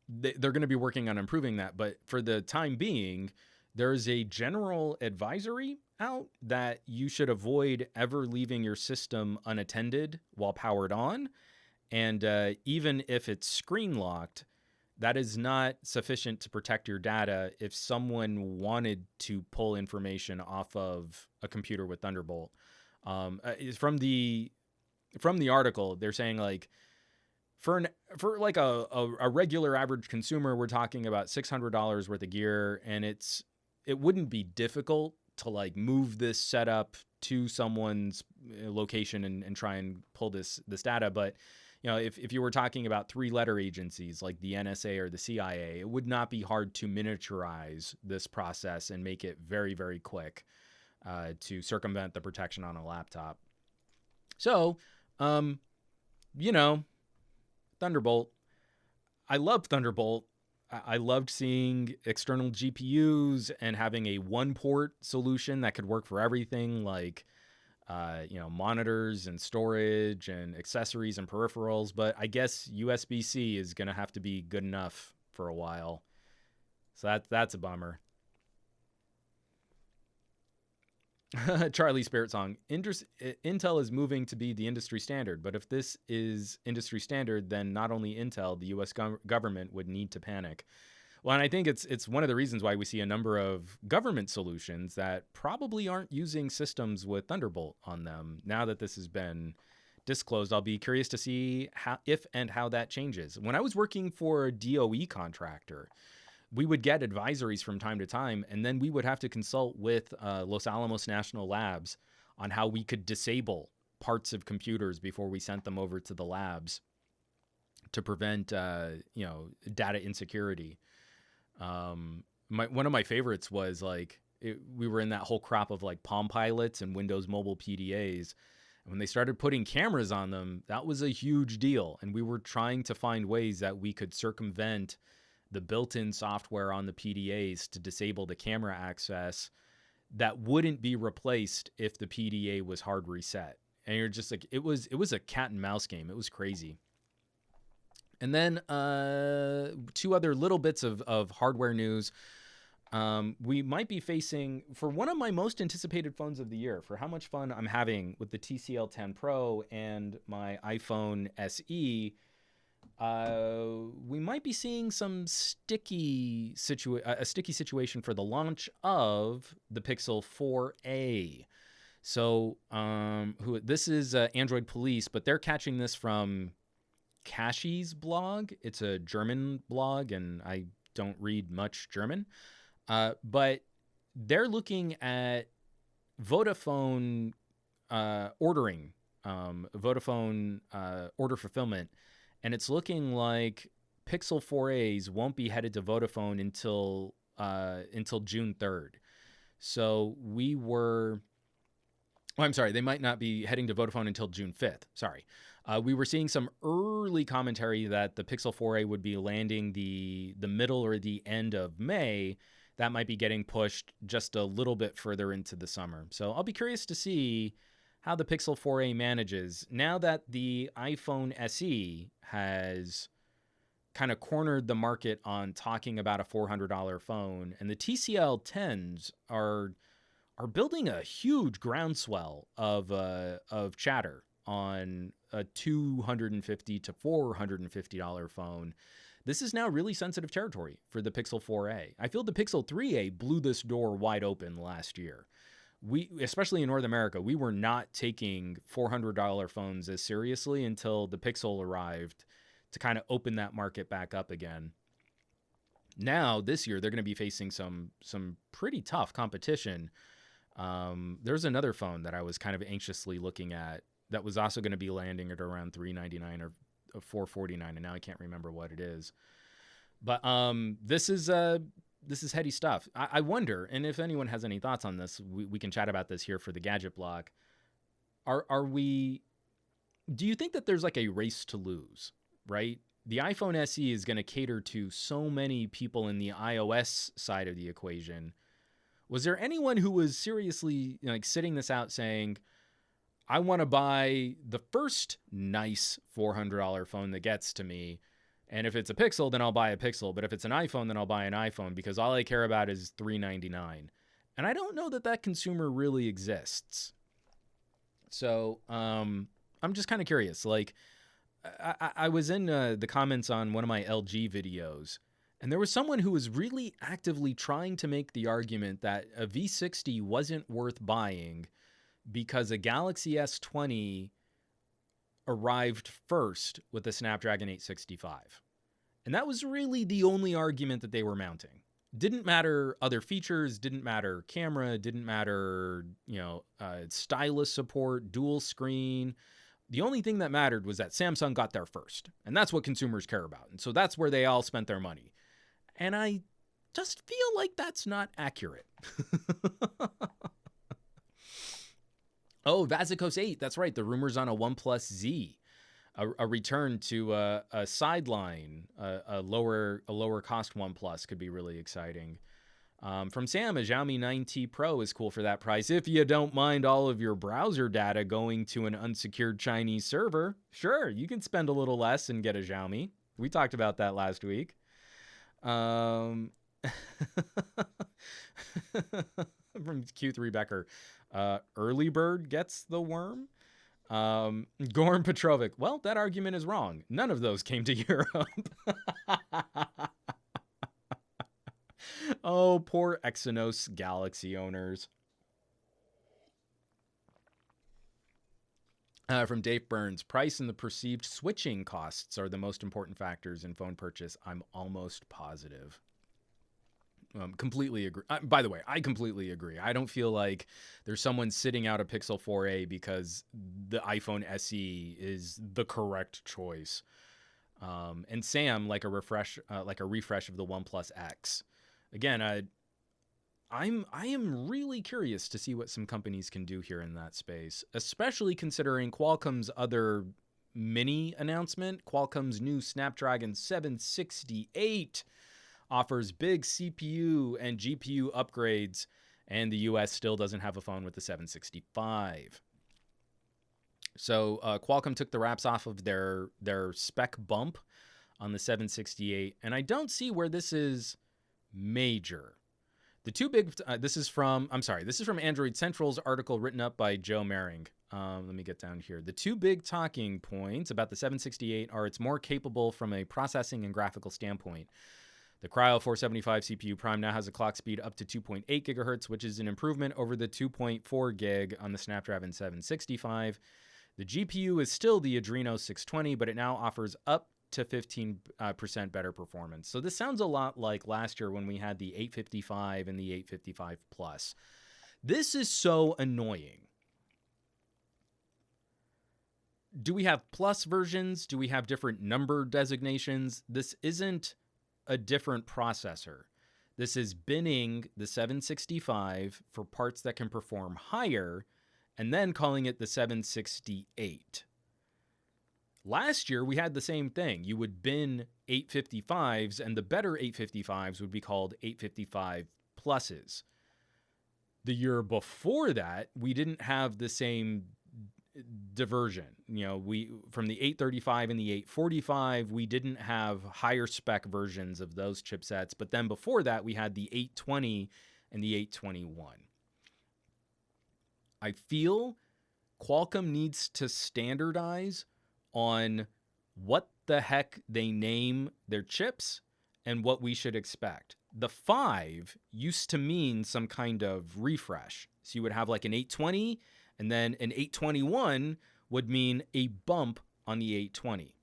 going to be working on improving that. But for the time being, there's a general advisory out that you should avoid ever leaving your system unattended while powered on. And even if it's screen locked, that is not sufficient to protect your data if someone wanted to pull information off of a computer with Thunderbolt. From the article, they're saying like for like a regular average consumer, we're talking about $600 worth of gear, and it wouldn't be difficult to like move this setup to someone's location and try and pull this data. But you know, if you were talking about 3-letter agencies like the NSA or the CIA, it would not be hard to miniaturize this process and make it very, very quick to circumvent the protection on a laptop. So, you know, Thunderbolt. I love Thunderbolt. I loved seeing external GPUs and having a one-port solution that could work for everything, like you know, monitors and storage and accessories and peripherals. But I guess USB-C is going to have to be good enough for a while. So that's a bummer. Charlie Spirit Song. Intel is moving to be the industry standard, but if this is industry standard, then not only Intel, the U.S. government would need to panic. Well, and I think it's one of the reasons why we see a number of government solutions that probably aren't using systems with Thunderbolt on them. Now that this has been disclosed, I'll be curious to see if and how that changes. When I was working for a DOE contractor, we would get advisories from time to time, and then we would have to consult with Los Alamos National Labs on how we could disable parts of computers before we sent them over to the labs to prevent, you know, data insecurity. One of my favorites was like, we were in that whole crop of like Palm Pilots and Windows Mobile PDAs. And when they started putting cameras on them, that was a huge deal. And we were trying to find ways that we could circumvent the built-in software on the PDAs to disable the camera access that wouldn't be replaced if the PDA was hard reset. And you're just like, it was a cat and mouse game. It was crazy. And then 2 other little bits of hardware news. We might be facing, for one of my most anticipated phones of the year, for how much fun I'm having with the TCL 10 Pro and my iPhone SE, we might be seeing some sticky situation for the launch of the Pixel 4a. So this is Android Police, but they're catching this from Kashi's blog. It's a German blog, and I don't read much German. But they're looking at Vodafone ordering, Vodafone order fulfillment, and it's looking like Pixel 4a's won't be headed to Vodafone until June 3rd. So they might not be heading to Vodafone until June 5th. Sorry. We were seeing some early commentary that the Pixel 4a would be landing the middle or the end of May. That might be getting pushed just a little bit further into the summer. So I'll be curious to see how the Pixel 4a manages now that the iPhone SE has kind of cornered the market on talking about a $400 phone, and the TCL 10s are building a huge groundswell of chatter on a $250 to $450 phone. This is now really sensitive territory for the Pixel 4a. I feel the Pixel 3a blew this door wide open last year. We, especially in North America, we were not taking $400 phones as seriously until the Pixel arrived to kind of open that market back up again. Now, this year, they're going to be facing some pretty tough competition. There's another phone that I was kind of anxiously looking at that was also going to be landing at around $399 or $449, and now I can't remember what it is. But this is heady stuff. I wonder, and if anyone has any thoughts on this, we can chat about this here for the Gadget Block. Do you think that there's like a race to lose, right? The iPhone SE is going to cater to so many people in the iOS side of the equation. Was there anyone who was seriously like sitting this out saying, I want to buy the first nice $400 phone that gets to me, and if it's a Pixel, then I'll buy a Pixel, but if it's an iPhone, then I'll buy an iPhone because all I care about is $399. And I don't know that consumer really exists. So I'm just kind of curious. Like, I was in the comments on one of my LG videos, and there was someone who was really actively trying to make the argument that a V60 wasn't worth buying because a Galaxy S20 arrived first with the Snapdragon 865. And that was really the only argument that they were mounting. Didn't matter other features, didn't matter camera, didn't matter, stylus support, dual screen. The only thing that mattered was that Samsung got there first. And that's what consumers care about. And so that's where they all spent their money. And I just feel like that's not accurate. Oh, Vazikos 8. That's right. The rumors on a OnePlus Z, a return to a sideline, a lower cost OnePlus could be really exciting. From Sam, a Xiaomi 9T Pro is cool for that price if you don't mind all of your browser data going to an unsecured Chinese server. Sure, you can spend a little less and get a Xiaomi. We talked about that last week. From Q3 Becker. Early bird gets the worm. Gorm Petrovic. Well, that argument is wrong. None of those came to Europe. Oh, poor Exynos Galaxy owners. From Dave Burns. Price and the perceived switching costs are the most important factors in phone purchase. I'm almost positive. Completely agree. By the way, I completely agree. I don't feel like there's someone sitting out a Pixel 4a because the iPhone SE is the correct choice. And Sam, like a refresh of the OnePlus X. Again, I am really curious to see what some companies can do here in that space, especially considering Qualcomm's other mini announcement. Qualcomm's new Snapdragon 768 offers big CPU and GPU upgrades And the US still doesn't have a phone with the 765. So Qualcomm took the wraps off of their spec bump on the 768, and I don't see where this is major. The two big, this is from Android Central's article written up by Joe Mering. Let me get down here. The two big talking points about the 768 are it's more capable from a processing and graphical standpoint. The Cryo 475 CPU Prime now has a clock speed up to 2.8 gigahertz, which is an improvement over the 2.4 gig on the Snapdragon 765. The GPU is still the Adreno 620, but it now offers up to 15% better performance. So this sounds a lot like last year when we had the 855 and the 855 Plus. This is so annoying. Do we have Plus versions? Do we have different number designations? This isn't a different processor. This is binning the 765 for parts that can perform higher and then calling it the 768. Last year, we had the same thing. You would bin 855s, and the better 855s would be called 855 pluses. The year before that, we didn't have the same diversion. You know, from the 835 and the 845, we didn't have higher spec versions of those chipsets. But then before that, we had the 820 and the 821. I feel Qualcomm needs to standardize on what the heck they name their chips and what we should expect. The 5 used to mean some kind of refresh. So you would have like an 820, and then an 821 would mean a bump on the 820.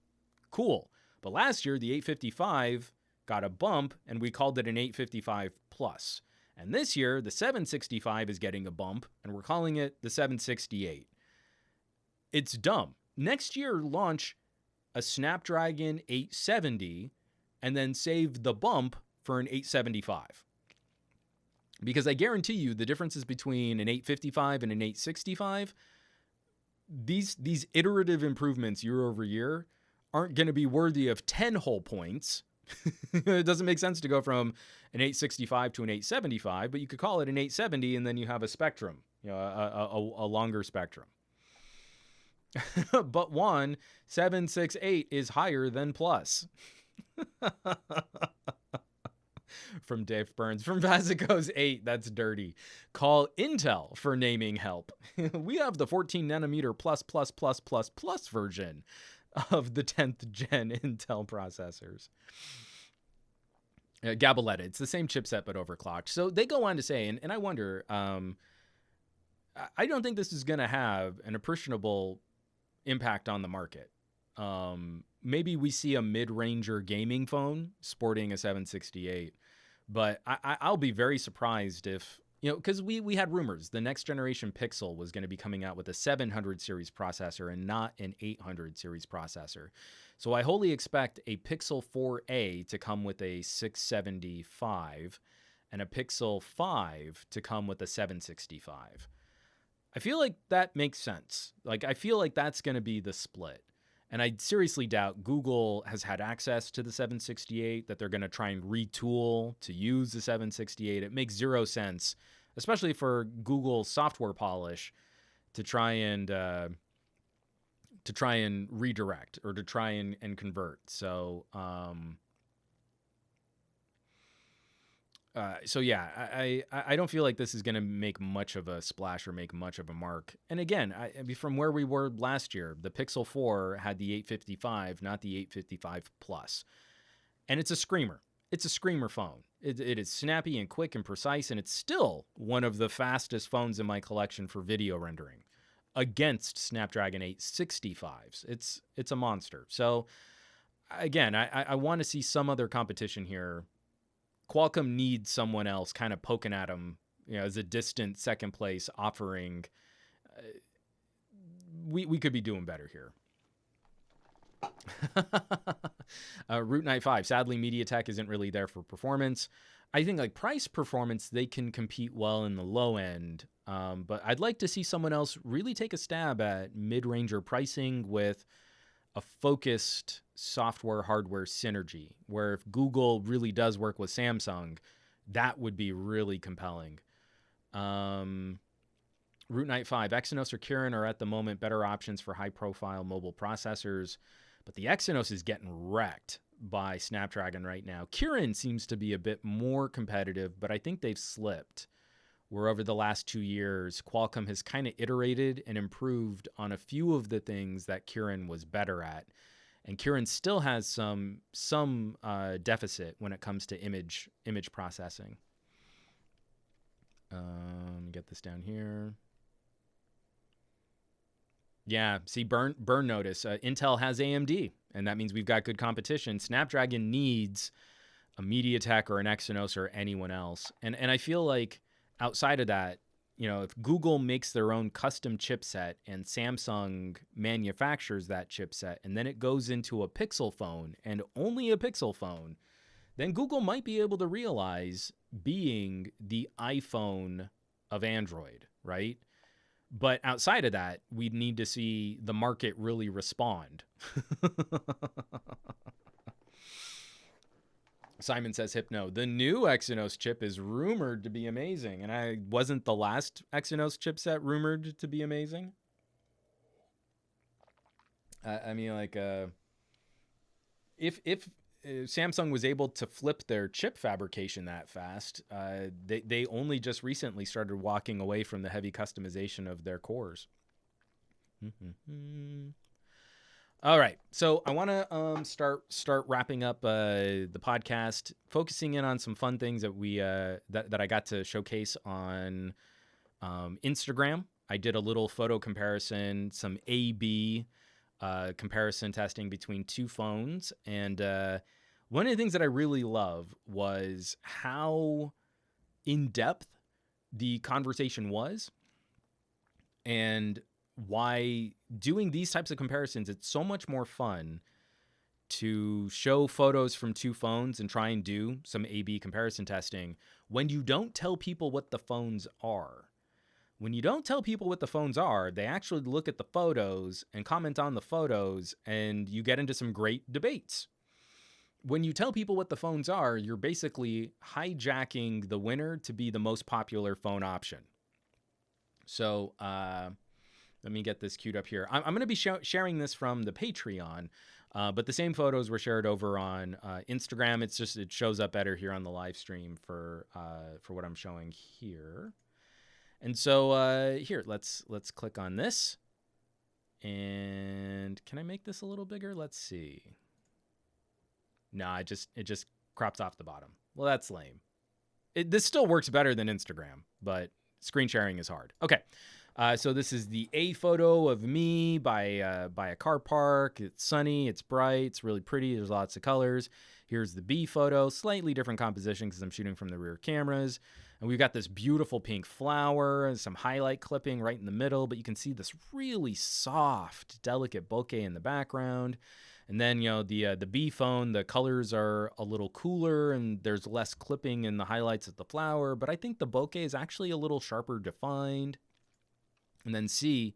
Cool. But last year, the 855 got a bump, and we called it an 855 Plus. And this year, the 765 is getting a bump, and we're calling it the 768. It's dumb. Next year, launch a Snapdragon 870 and then save the bump for an 875. Because I guarantee you the differences between an 855 and an 865, these iterative improvements year over year aren't going to be worthy of 10 whole points. It doesn't make sense to go from an 865 to an 875, but you could call it an 870 and then you have a spectrum, a longer spectrum. But 768 is higher than Plus. From Dave Burns. From Vasico's 8, that's dirty. Call Intel for naming help. We have the 14 nanometer plus version of the 10th gen Intel processors. Gabaletta, it's the same chipset but overclocked. So they go on to say, and I wonder, I don't think this is going to have an appreciable impact on the market. Maybe we see a mid-ranger gaming phone sporting a 768, but I'll be very surprised if, because we had rumors the next generation Pixel was going to be coming out with a 700 series processor and not an 800 series processor. So I wholly expect a Pixel 4a to come with a 675 and a Pixel 5 to come with a 765. I feel like that makes sense. I feel like that's going to be the split. And I seriously doubt Google has had access to the 768, that they're going to try and retool to use the 768. It makes zero sense, especially for Google software polish, to try and redirect or to try and convert. So yeah, I don't feel like this is going to make much of a splash or make much of a mark. And again, from where we were last year, the Pixel 4 had the 855, not the 855 Plus. And it's a screamer. It's a screamer phone. It is snappy and quick and precise, and it's still one of the fastest phones in my collection for video rendering against Snapdragon 865s. It's a monster. So again, I want to see some other competition here. Qualcomm needs someone else kind of poking at them, as a distant second place offering. We could be doing better here. Root 95. Sadly, MediaTek isn't really there for performance. I think price performance, they can compete well in the low end. But I'd like to see someone else really take a stab at mid-ranger pricing with a focused software hardware synergy, where if Google really does work with Samsung, that would be really compelling. Root Knight 5, Exynos or Kirin are at the moment better options for high-profile mobile processors, but the Exynos is getting wrecked by Snapdragon right now. Kirin seems to be a bit more competitive, but I think they've slipped, where over the last 2 years, Qualcomm has kind of iterated and improved on a few of the things that Kirin was better at. And Kirin still has some deficit when it comes to image processing. Get this down here. Yeah, see, burn notice. Intel has AMD, and that means we've got good competition. Snapdragon needs a MediaTek or an Exynos or anyone else. And I feel like outside of that, you know, if Google makes their own custom chipset and Samsung manufactures that chipset and then it goes into a Pixel phone and only a Pixel phone, then Google might be able to realize being the iPhone of Android, right? But outside of that, we'd need to see the market really respond. Simon says, Hypno, the new Exynos chip is rumored to be amazing. And I wasn't the last Exynos chipset rumored to be amazing. I mean, like, if Samsung was able to flip their chip fabrication that fast, they only just recently started walking away from the heavy customization of their cores. All right, so I want to start wrapping up the podcast, focusing in on some fun things that we that I got to showcase on Instagram. I did a little photo comparison, some A/B comparison testing between two phones, and one of the things that I really love was how in depth the conversation was, and why doing these types of comparisons, it's so much more fun to show photos from two phones and try and do some A/B comparison testing when you don't tell people what the phones are. When you don't tell people what the phones are, they actually look at the photos and comment on the photos, and you get into some great debates. When you tell people what the phones are, you're basically hijacking the winner to be the most popular phone option. So, let me get this queued up here. I'm going to be sharing this from the Patreon, but the same photos were shared over on Instagram. It's just, it shows up better here on the live stream for what I'm showing here. And so here, let's click on this. And can I make this a little bigger? Let's see. No, it just crops off the bottom. Well, that's lame. This still works better than Instagram, but screen sharing is hard. Okay. So this is the A photo of me by a car park. It's sunny, it's bright, it's really pretty. There's lots of colors. Here's the B photo, slightly different composition because I'm shooting from the rear cameras. And we've got this beautiful pink flower and some highlight clipping right in the middle, but you can see this really soft, delicate bokeh in the background. And then, you know, the B phone, the colors are a little cooler and there's less clipping in the highlights of the flower, but I think the bokeh is actually a little sharper defined. And then C,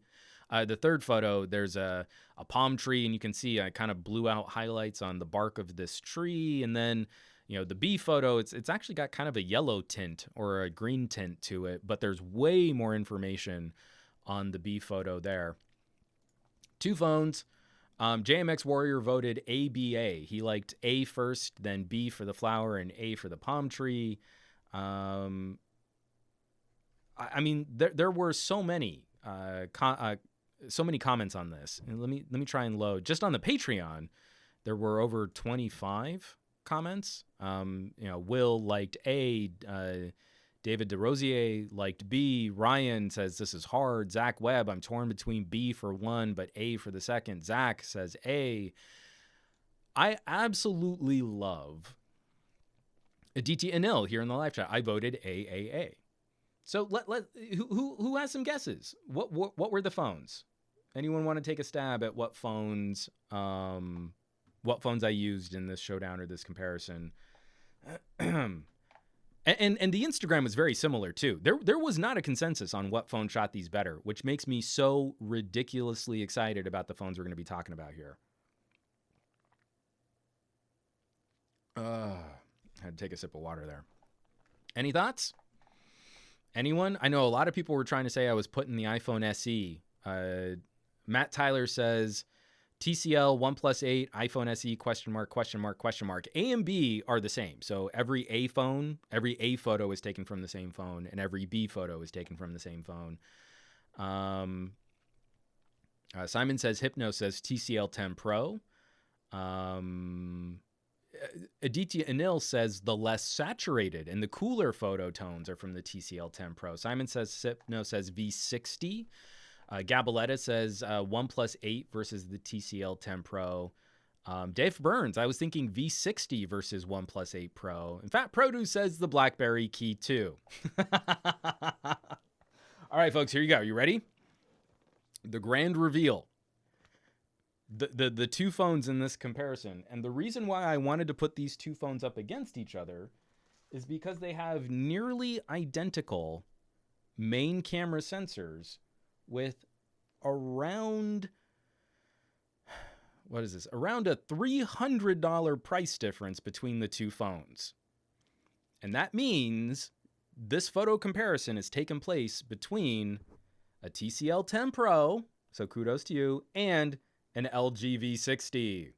the third photo, there's a palm tree, and you can see I kind of blew out highlights on the bark of this tree. And then, you know, the B photo, it's actually got kind of a yellow tint or a green tint to it, but there's way more information on the B photo there. Two phones. JMX Warrior voted ABA. He liked A first, then B for the flower, and A for the palm tree. I mean, there were so many comments on this. And let me try and load. Just on the Patreon, there were over 25 comments. You know, Will liked A. David DeRosier liked B. Ryan says this is hard. Zach Webb, I'm torn between B for one, but A for the second. Zach says A. I absolutely love DT Anil here in the live chat. I voted AAA. So who has some guesses? What were the phones? Anyone want to take a stab at what phones I used in this showdown or this comparison? And the Instagram was very similar too. There was not a consensus on what phone shot these better, which makes me so ridiculously excited about the phones we're going to be talking about here. I had to take a sip of water there. Any thoughts? Anyone? I know a lot of people were trying to say I was putting the iPhone SE. Matt Tyler says TCL, OnePlus 8, iPhone SE, question mark, question mark, question mark. A and B are the same. So every A photo is taken from the same phone, and every B photo is taken from the same phone. Simon says, Hypno says TCL 10 Pro. Aditya Anil says the less saturated and the cooler photo tones are from the TCL 10 Pro. Simon says, Hypno says V60. Gabaletta says OnePlus 8 versus the TCL 10 Pro. Dave Burns, I was thinking V60 versus OnePlus 8 Pro. In fact, Produce says the BlackBerry Key 2. All right, folks, here you go. You ready? The grand reveal. The two phones in this comparison. And the reason why I wanted to put these two phones up against each other is because they have nearly identical main camera sensors with around a $300 price difference between the two phones. And that means this photo comparison has taken place between a TCL 10 Pro, so kudos to you, and an LG V60.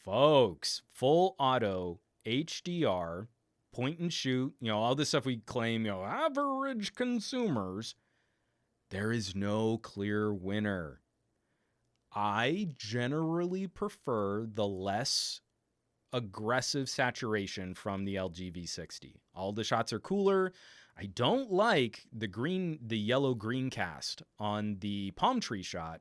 Folks, full auto, HDR, point and shoot, all this stuff we claim, average consumers, there is no clear winner. I generally prefer the less aggressive saturation from the LG V60. All the shots are cooler. I don't like the yellow green cast on the palm tree shot,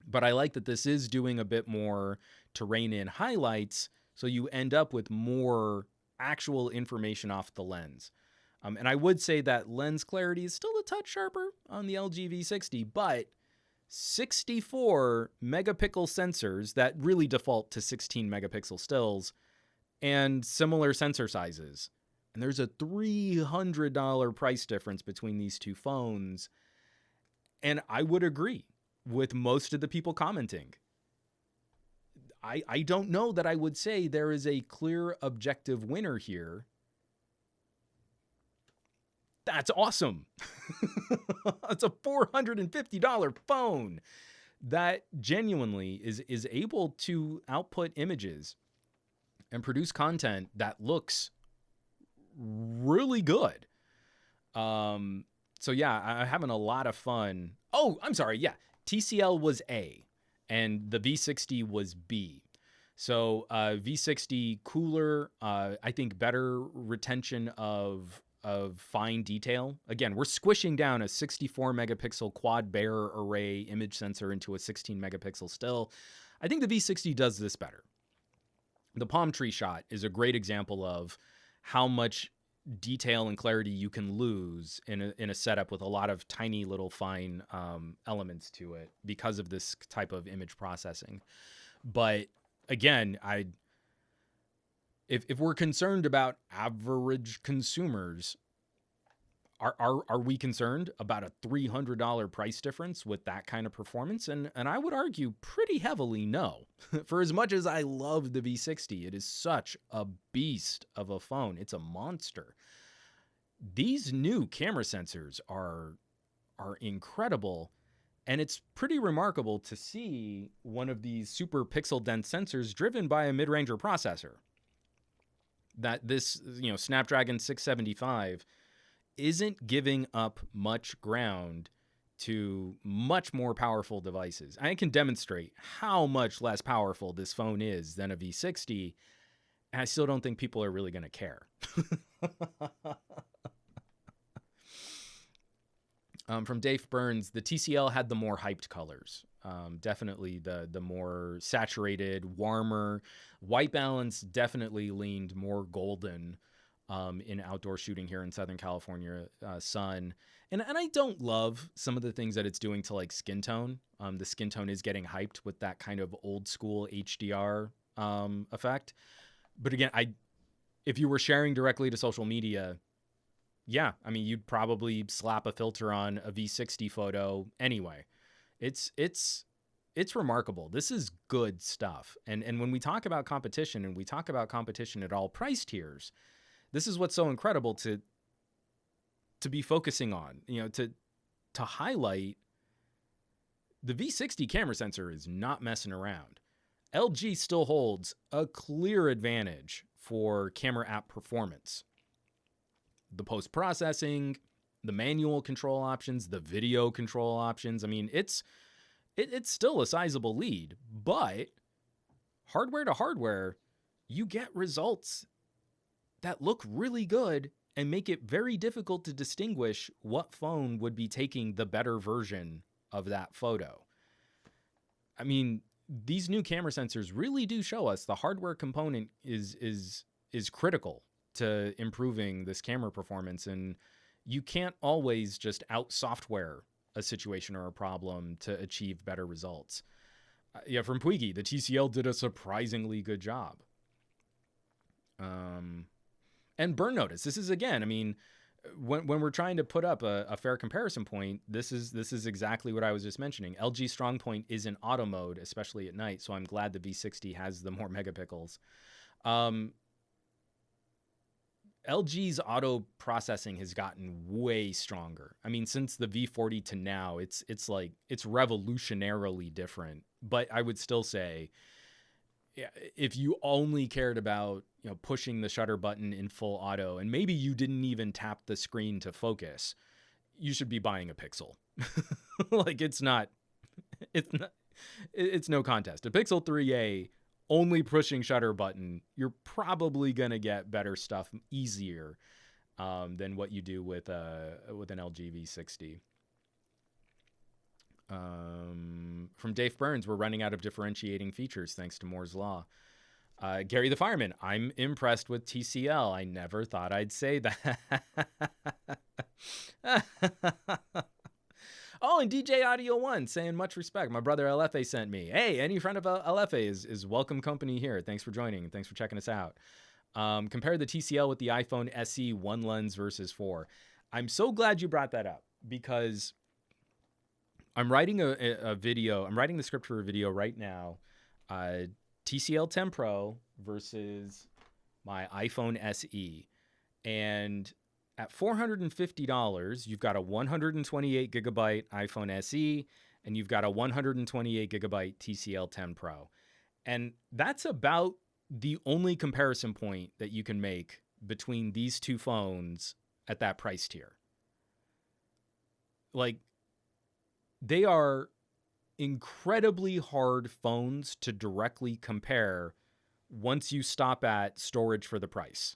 but I like that this is doing a bit more to rein in highlights, so you end up with more actual information off the lens. And I would say that lens clarity is still a touch sharper on the LG V60, but 64 megapixel sensors that really default to 16 megapixel stills and similar sensor sizes. And there's a $300 price difference between these two phones. And I would agree with most of the people commenting. I don't know that I would say there is a clear objective winner here. That's awesome. It's a $450 phone that genuinely is able to output images and produce content that looks really good. So yeah, I'm having a lot of fun. Oh, I'm sorry. Yeah. TCL was A and the V60 was B. So V60 cooler, I think better retention of fine detail. Again, we're squishing down a 64 megapixel quad Bayer array image sensor into a 16 megapixel still. I think the V60 does this better. The palm tree shot is a great example of how much detail and clarity you can lose in a setup with a lot of tiny little fine elements to it because of this type of image processing. But again, if we're concerned about average consumers, are we concerned about a $300 price difference with that kind of performance? And I would argue pretty heavily no. For as much as I love the V60, it is such a beast of a phone. It's a monster. These new camera sensors are incredible. And it's pretty remarkable to see one of these super pixel dense sensors driven by a mid-ranger processor. That this, Snapdragon 675 isn't giving up much ground to much more powerful devices. I can demonstrate how much less powerful this phone is than a V60, and I still don't think people are really going to care. From Dave Burns, the TCL had the more hyped colors. Definitely the more saturated, warmer. White balance definitely leaned more golden in outdoor shooting here in Southern California sun. And I don't love some of the things that it's doing to like skin tone. The skin tone is getting hyped with that kind of old school HDR effect. But again, if you were sharing directly to social media, yeah, I mean, you'd probably slap a filter on a V60 photo anyway. It's remarkable. This is good stuff. And when we talk about competition, and we talk about competition at all price tiers, this is what's so incredible to to be focusing on, to highlight the V60 camera sensor is not messing around. LG still holds a clear advantage for camera app performance. The post-processing, the manual control options, the video control options. I mean, it's still a sizable lead, but hardware to hardware, you get results that look really good and make it very difficult to distinguish what phone would be taking the better version of that photo. I mean, these new camera sensors really do show us the hardware component is critical to improving this camera performance, and you can't always just out software a situation or a problem to achieve better results. From Puigi, the TCL did a surprisingly good job. And burn notice. This is, again, I mean, when we're trying to put up a fair comparison point, this is exactly what I was just mentioning. LG strong point is in auto mode, especially at night, so I'm glad the V60 has the more megapixels. LG's auto processing has gotten way stronger. I mean, since the V40 to now, it's revolutionarily different. But I would still say, if you only cared about, pushing the shutter button in full auto, and maybe you didn't even tap the screen to focus, you should be buying a Pixel. Like, it's no contest. A Pixel 3a, only pushing shutter button, you're probably going to get better stuff easier than what you do with an LG V60. From Dave Burns, we're running out of differentiating features thanks to Moore's Law. Gary the Fireman, I'm impressed with TCL. I never thought I'd say that. Oh, and DJ Audio 1 saying much respect. My brother LFA sent me. Hey, any friend of LFA is welcome company here. Thanks for joining. Thanks for checking us out. Compare the TCL with the iPhone SE 1 lens versus 4. I'm so glad you brought that up because I'm writing a video. I'm writing the script for a video right now. TCL 10 Pro versus my iPhone SE. And at $450, you've got a 128 gigabyte iPhone SE and you've got a 128 gigabyte TCL 10 Pro. And that's about the only comparison point that you can make between these two phones at that price tier. Like, they are incredibly hard phones to directly compare once you stop at storage for the price.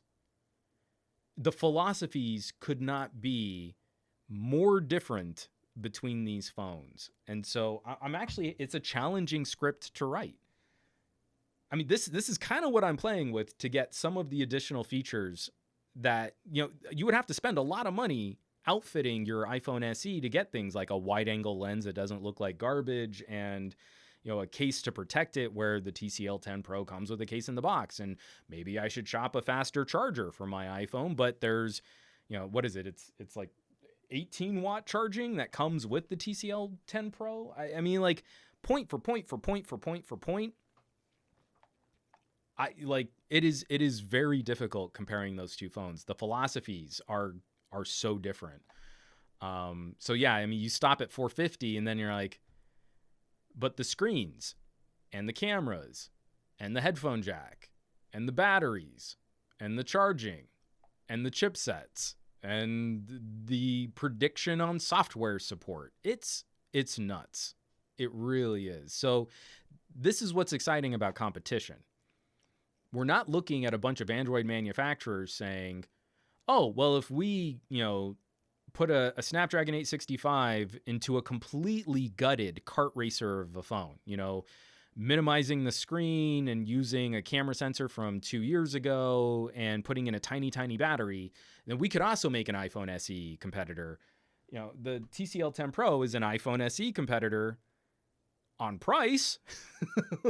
The philosophies could not be more different between these phones. And so it's a challenging script to write. I mean, this is kind of what I'm playing with to get some of the additional features that, you would have to spend a lot of money outfitting your iPhone SE to get things like a wide angle lens that doesn't look like garbage and, a case to protect it, where the TCL 10 Pro comes with a case in the box. And maybe I should shop a faster charger for my iPhone, but there's, what is it? It's like 18 watt charging that comes with the TCL 10 Pro. I mean, like, point for point for point for point for point. It is very difficult comparing those two phones. The philosophies are so different. So yeah, I mean, you stop at $450 and then you're like, but the screens and the cameras and the headphone jack and the batteries and the charging and the chipsets and the prediction on software support, it's nuts. It really is. So this is what's exciting about competition. We're not looking at a bunch of Android manufacturers saying, oh, well, if we, put a Snapdragon 865 into a completely gutted kart racer of a phone, minimizing the screen and using a camera sensor from 2 years ago and putting in a tiny, tiny battery, then we could also make an iPhone SE competitor. The TCL 10 Pro is an iPhone SE competitor on price,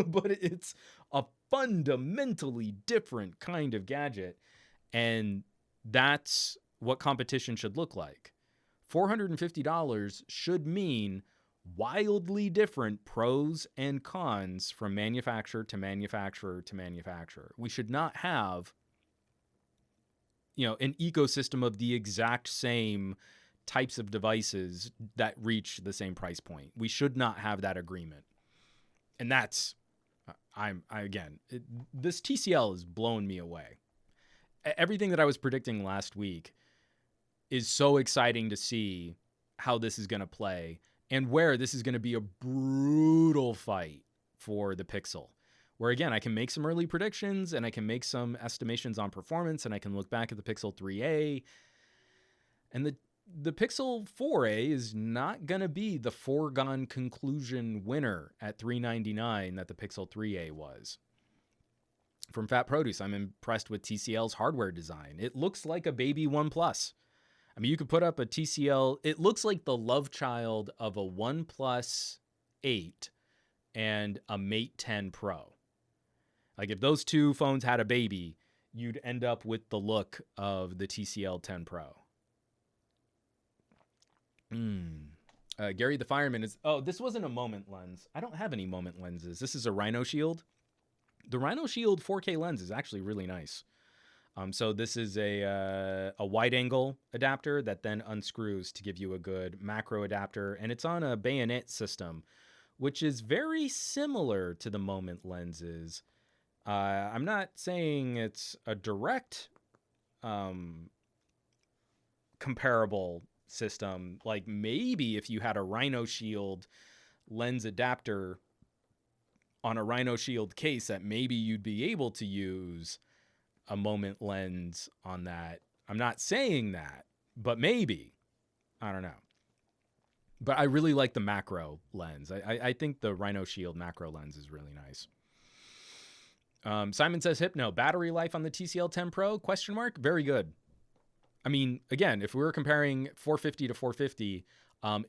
but it's a fundamentally different kind of gadget. And that's what competition should look like. $450 should mean wildly different pros and cons from manufacturer to manufacturer to manufacturer. We should not have an ecosystem of the exact same types of devices that reach the same price point. We should not have that agreement. And that's, this TCL is blowing me away. Everything that I was predicting last week is so exciting to see how this is going to play and where this is going to be a brutal fight for the Pixel. Where, again, I can make some early predictions and I can make some estimations on performance and I can look back at the Pixel 3a. And the Pixel 4a is not going to be the foregone conclusion winner at $399 that the Pixel 3a was. From Fat Produce, I'm impressed with TCL's hardware design. It looks like a baby OnePlus. I mean, you could put up a TCL. It looks like the love child of a OnePlus 8 and a Mate 10 Pro. Like if those two phones had a baby, you'd end up with the look of the TCL 10 Pro. Gary the Fireman is... Oh, this wasn't a Moment lens. I don't have any Moment lenses. This is a Rhino Shield. The Rhino Shield 4K lens is actually really nice. So this is a wide angle adapter that then unscrews to give you a good macro adapter. And it's on a bayonet system, which is very similar to the Moment lenses. I'm not saying it's a direct comparable system. Like maybe if you had a Rhino Shield lens adapter on a Rhino Shield case, that maybe you'd be able to use a Moment lens on that. I'm not saying that, but maybe. I don't know. But I really like the macro lens. I think the Rhino Shield macro lens is really nice. Simon says, Hypno, battery life on the TCL 10 Pro? ? Very good. I mean, again, if we were comparing 450 to 450,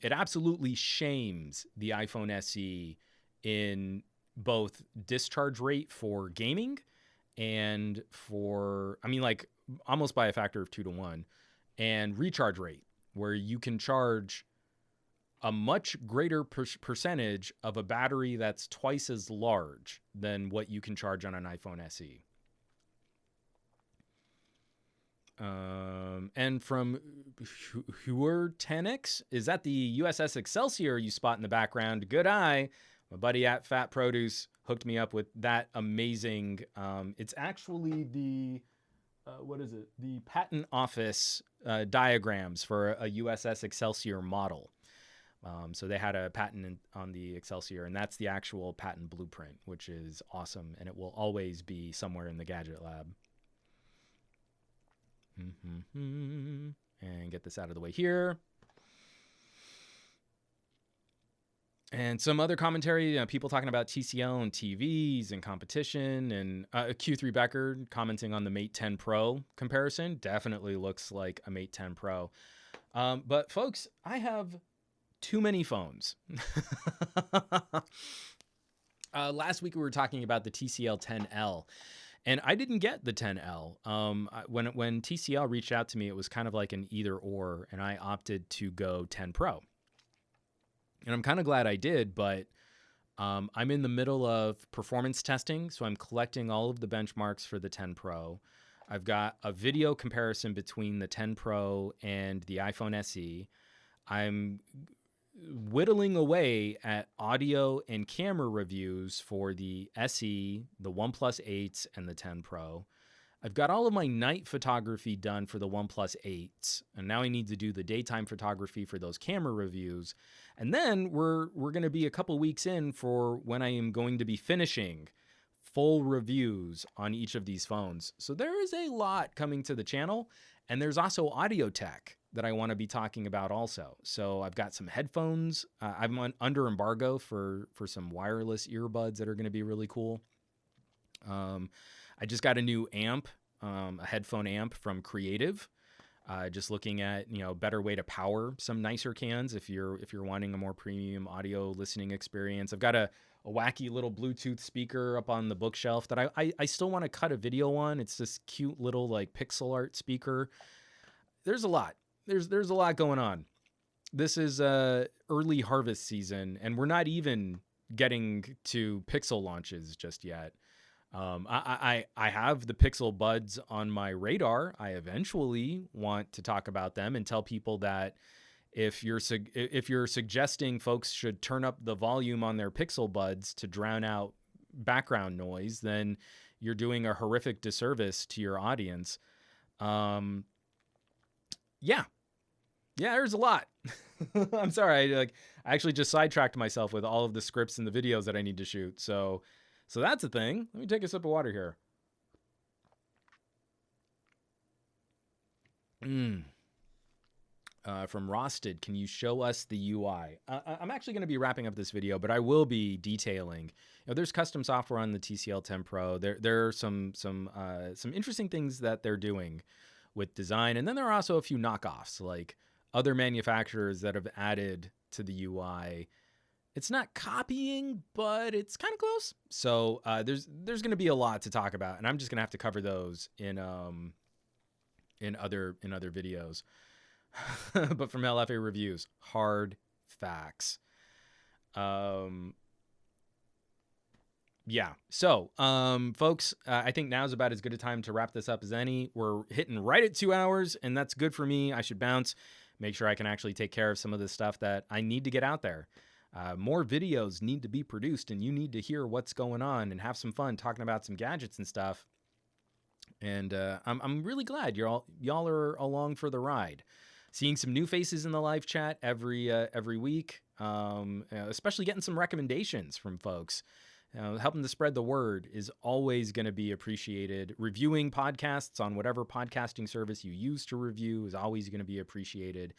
it absolutely shames the iPhone SE in both discharge rate for gaming and for, I mean, like almost by a factor of 2 to 1, and recharge rate, where you can charge a much greater percentage of a battery that's twice as large than what you can charge on an iPhone SE. And from Huer 10X, is that the USS Excelsior you spot in the background? Good eye. My buddy at Fat Produce hooked me up with that amazing, it's actually the, the patent office diagrams for a USS Excelsior model. So they had a patent on the Excelsior, and that's the actual patent blueprint, which is awesome, and it will always be somewhere in the Gadget Lab. And get this out of the way here. And some other commentary, people talking about TCL and TVs and competition, and Q3 Becker commenting on the Mate 10 Pro comparison. Definitely looks like a Mate 10 Pro. But folks, I have too many phones. Last week we were talking about the TCL 10L, and I didn't get the 10L. When TCL reached out to me, it was kind of like an either or, and I opted to go 10 Pro. And I'm kind of glad I did, but I'm in the middle of performance testing, so I'm collecting all of the benchmarks for the 10 Pro. I've got a video comparison between the 10 Pro and the iPhone SE. I'm whittling away at audio and camera reviews for the SE, the OnePlus 8s, and the 10 Pro. I've got all of my night photography done for the OnePlus 8s, and now I need to do the daytime photography for those camera reviews. And then we're going to be a couple weeks in for when I am going to be finishing full reviews on each of these phones. So there is a lot coming to the channel, and there's also audio tech that I want to be talking about also. So I've got some headphones. I'm under embargo for some wireless earbuds that are going to be really cool. I just got a new amp, a headphone amp from Creative. Just looking at, better way to power some nicer cans if you're wanting a more premium audio listening experience. I've got a wacky little Bluetooth speaker up on the bookshelf that I still want to cut a video on. It's this cute little like pixel art speaker. There's a lot. There's a lot going on. This is early harvest season, and we're not even getting to Pixel launches just yet. I have the Pixel Buds on my radar. I eventually want to talk about them and tell people that if you're suggesting folks should turn up the volume on their Pixel Buds to drown out background noise, then you're doing a horrific disservice to your audience. Yeah, there's a lot. I'm sorry, I actually just sidetracked myself with all of the scripts and the videos that I need to shoot. So that's a thing. Let me take a sip of water here. From Rosted, can you show us the UI? I'm actually going to be wrapping up this video, but I will be detailing. There's custom software on the TCL 10 Pro. There are some interesting things that they're doing with design, and then there are also a few knockoffs, like other manufacturers that have added to the UI. It's not copying, but it's kind of close. So there's going to be a lot to talk about, and I'm just going to have to cover those in other videos. But from LFA Reviews, hard facts. Yeah. So, folks, I think now's about as good a time to wrap this up as any. We're hitting right at 2 hours, and that's good for me. I should bounce, make sure I can actually take care of some of the stuff that I need to get out there. More videos need to be produced, and you need to hear what's going on and have some fun talking about some gadgets and stuff. And I'm really glad y'all are along for the ride. Seeing some new faces in the live chat every week, especially getting some recommendations from folks. Helping to spread the word is always going to be appreciated. Reviewing podcasts on whatever podcasting service you use to review is always going to be appreciated.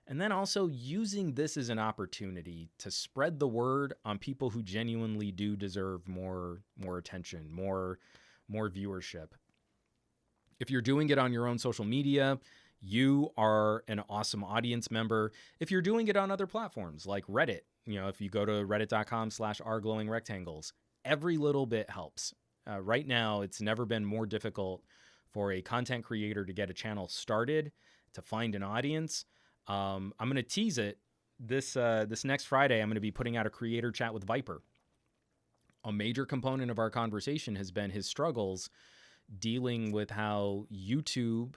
And then also using this as an opportunity to spread the word on people who genuinely do deserve more attention, more viewership. If you're doing it on your own social media, you are an awesome audience member. If you're doing it on other platforms like Reddit, if you go to reddit.com/rglowingrectangles, every little bit helps. Right now, it's never been more difficult for a content creator to get a channel started, to find an audience. I'm going to tease it. This next Friday, I'm going to be putting out a creator chat with Viper. A major component of our conversation has been his struggles dealing with how YouTube,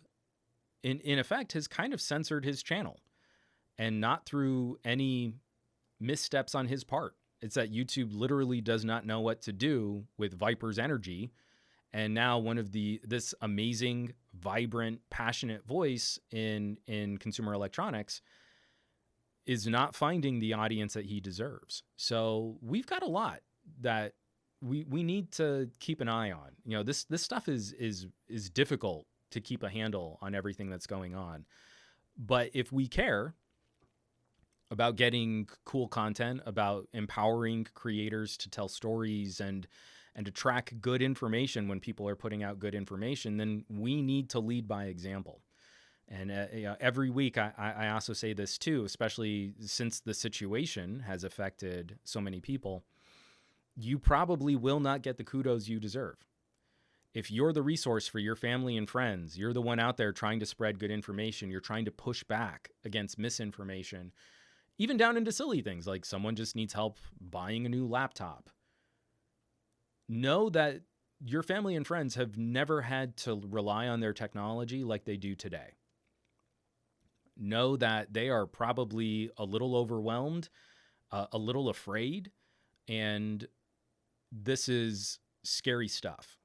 in effect, has kind of censored his channel, and not through any missteps on his part. It's that YouTube literally does not know what to do with Viper's energy. And now this amazing, vibrant, passionate voice in consumer electronics is not finding the audience that he deserves. So we've got a lot that we need to keep an eye on. This stuff is difficult to keep a handle on everything that's going on. But if we care about getting cool content, about empowering creators to tell stories and to track good information when people are putting out good information, then we need to lead by example. And every week, I also say this too, especially since the situation has affected so many people, you probably will not get the kudos you deserve. If you're the resource for your family and friends, you're the one out there trying to spread good information, you're trying to push back against misinformation, even down into silly things like someone just needs help buying a new laptop. Know that your family and friends have never had to rely on their technology like they do today. Know that they are probably a little overwhelmed, a little afraid, and this is scary stuff.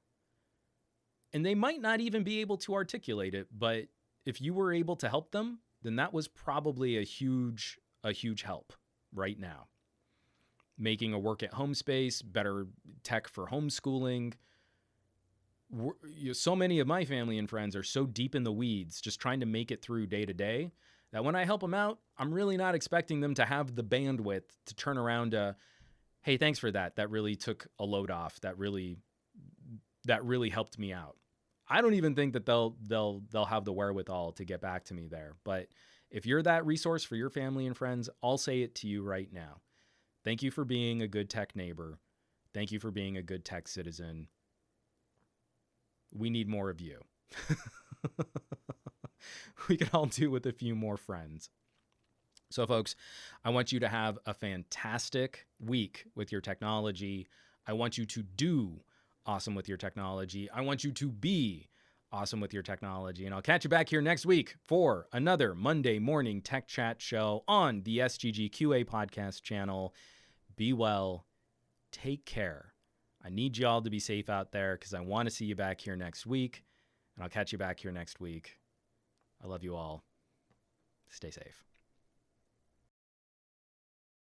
And they might not even be able to articulate it, but if you were able to help them, then that was probably a huge help right now. Making a work at home space, better tech for homeschooling. So many of my family and friends are so deep in the weeds, just trying to make it through day to day, that when I help them out, I'm really not expecting them to have the bandwidth to turn around to, hey, thanks for that. That really took a load off. That really helped me out. I don't even think that they'll have the wherewithal to get back to me there. But if you're that resource for your family and friends, I'll say it to you right now. Thank you for being a good tech neighbor. Thank you for being a good tech citizen. We need more of you. We can all do with a few more friends. So, folks, I want you to have a fantastic week with your technology. I want you to do awesome with your technology. I want you to be awesome with your technology. And I'll catch you back here next week for another Monday morning tech chat show on the SGGQA podcast channel. Be well. Take care. I need y'all to be safe out there because I want to see you back here next week. And I'll catch you back here next week. I love you all. Stay safe.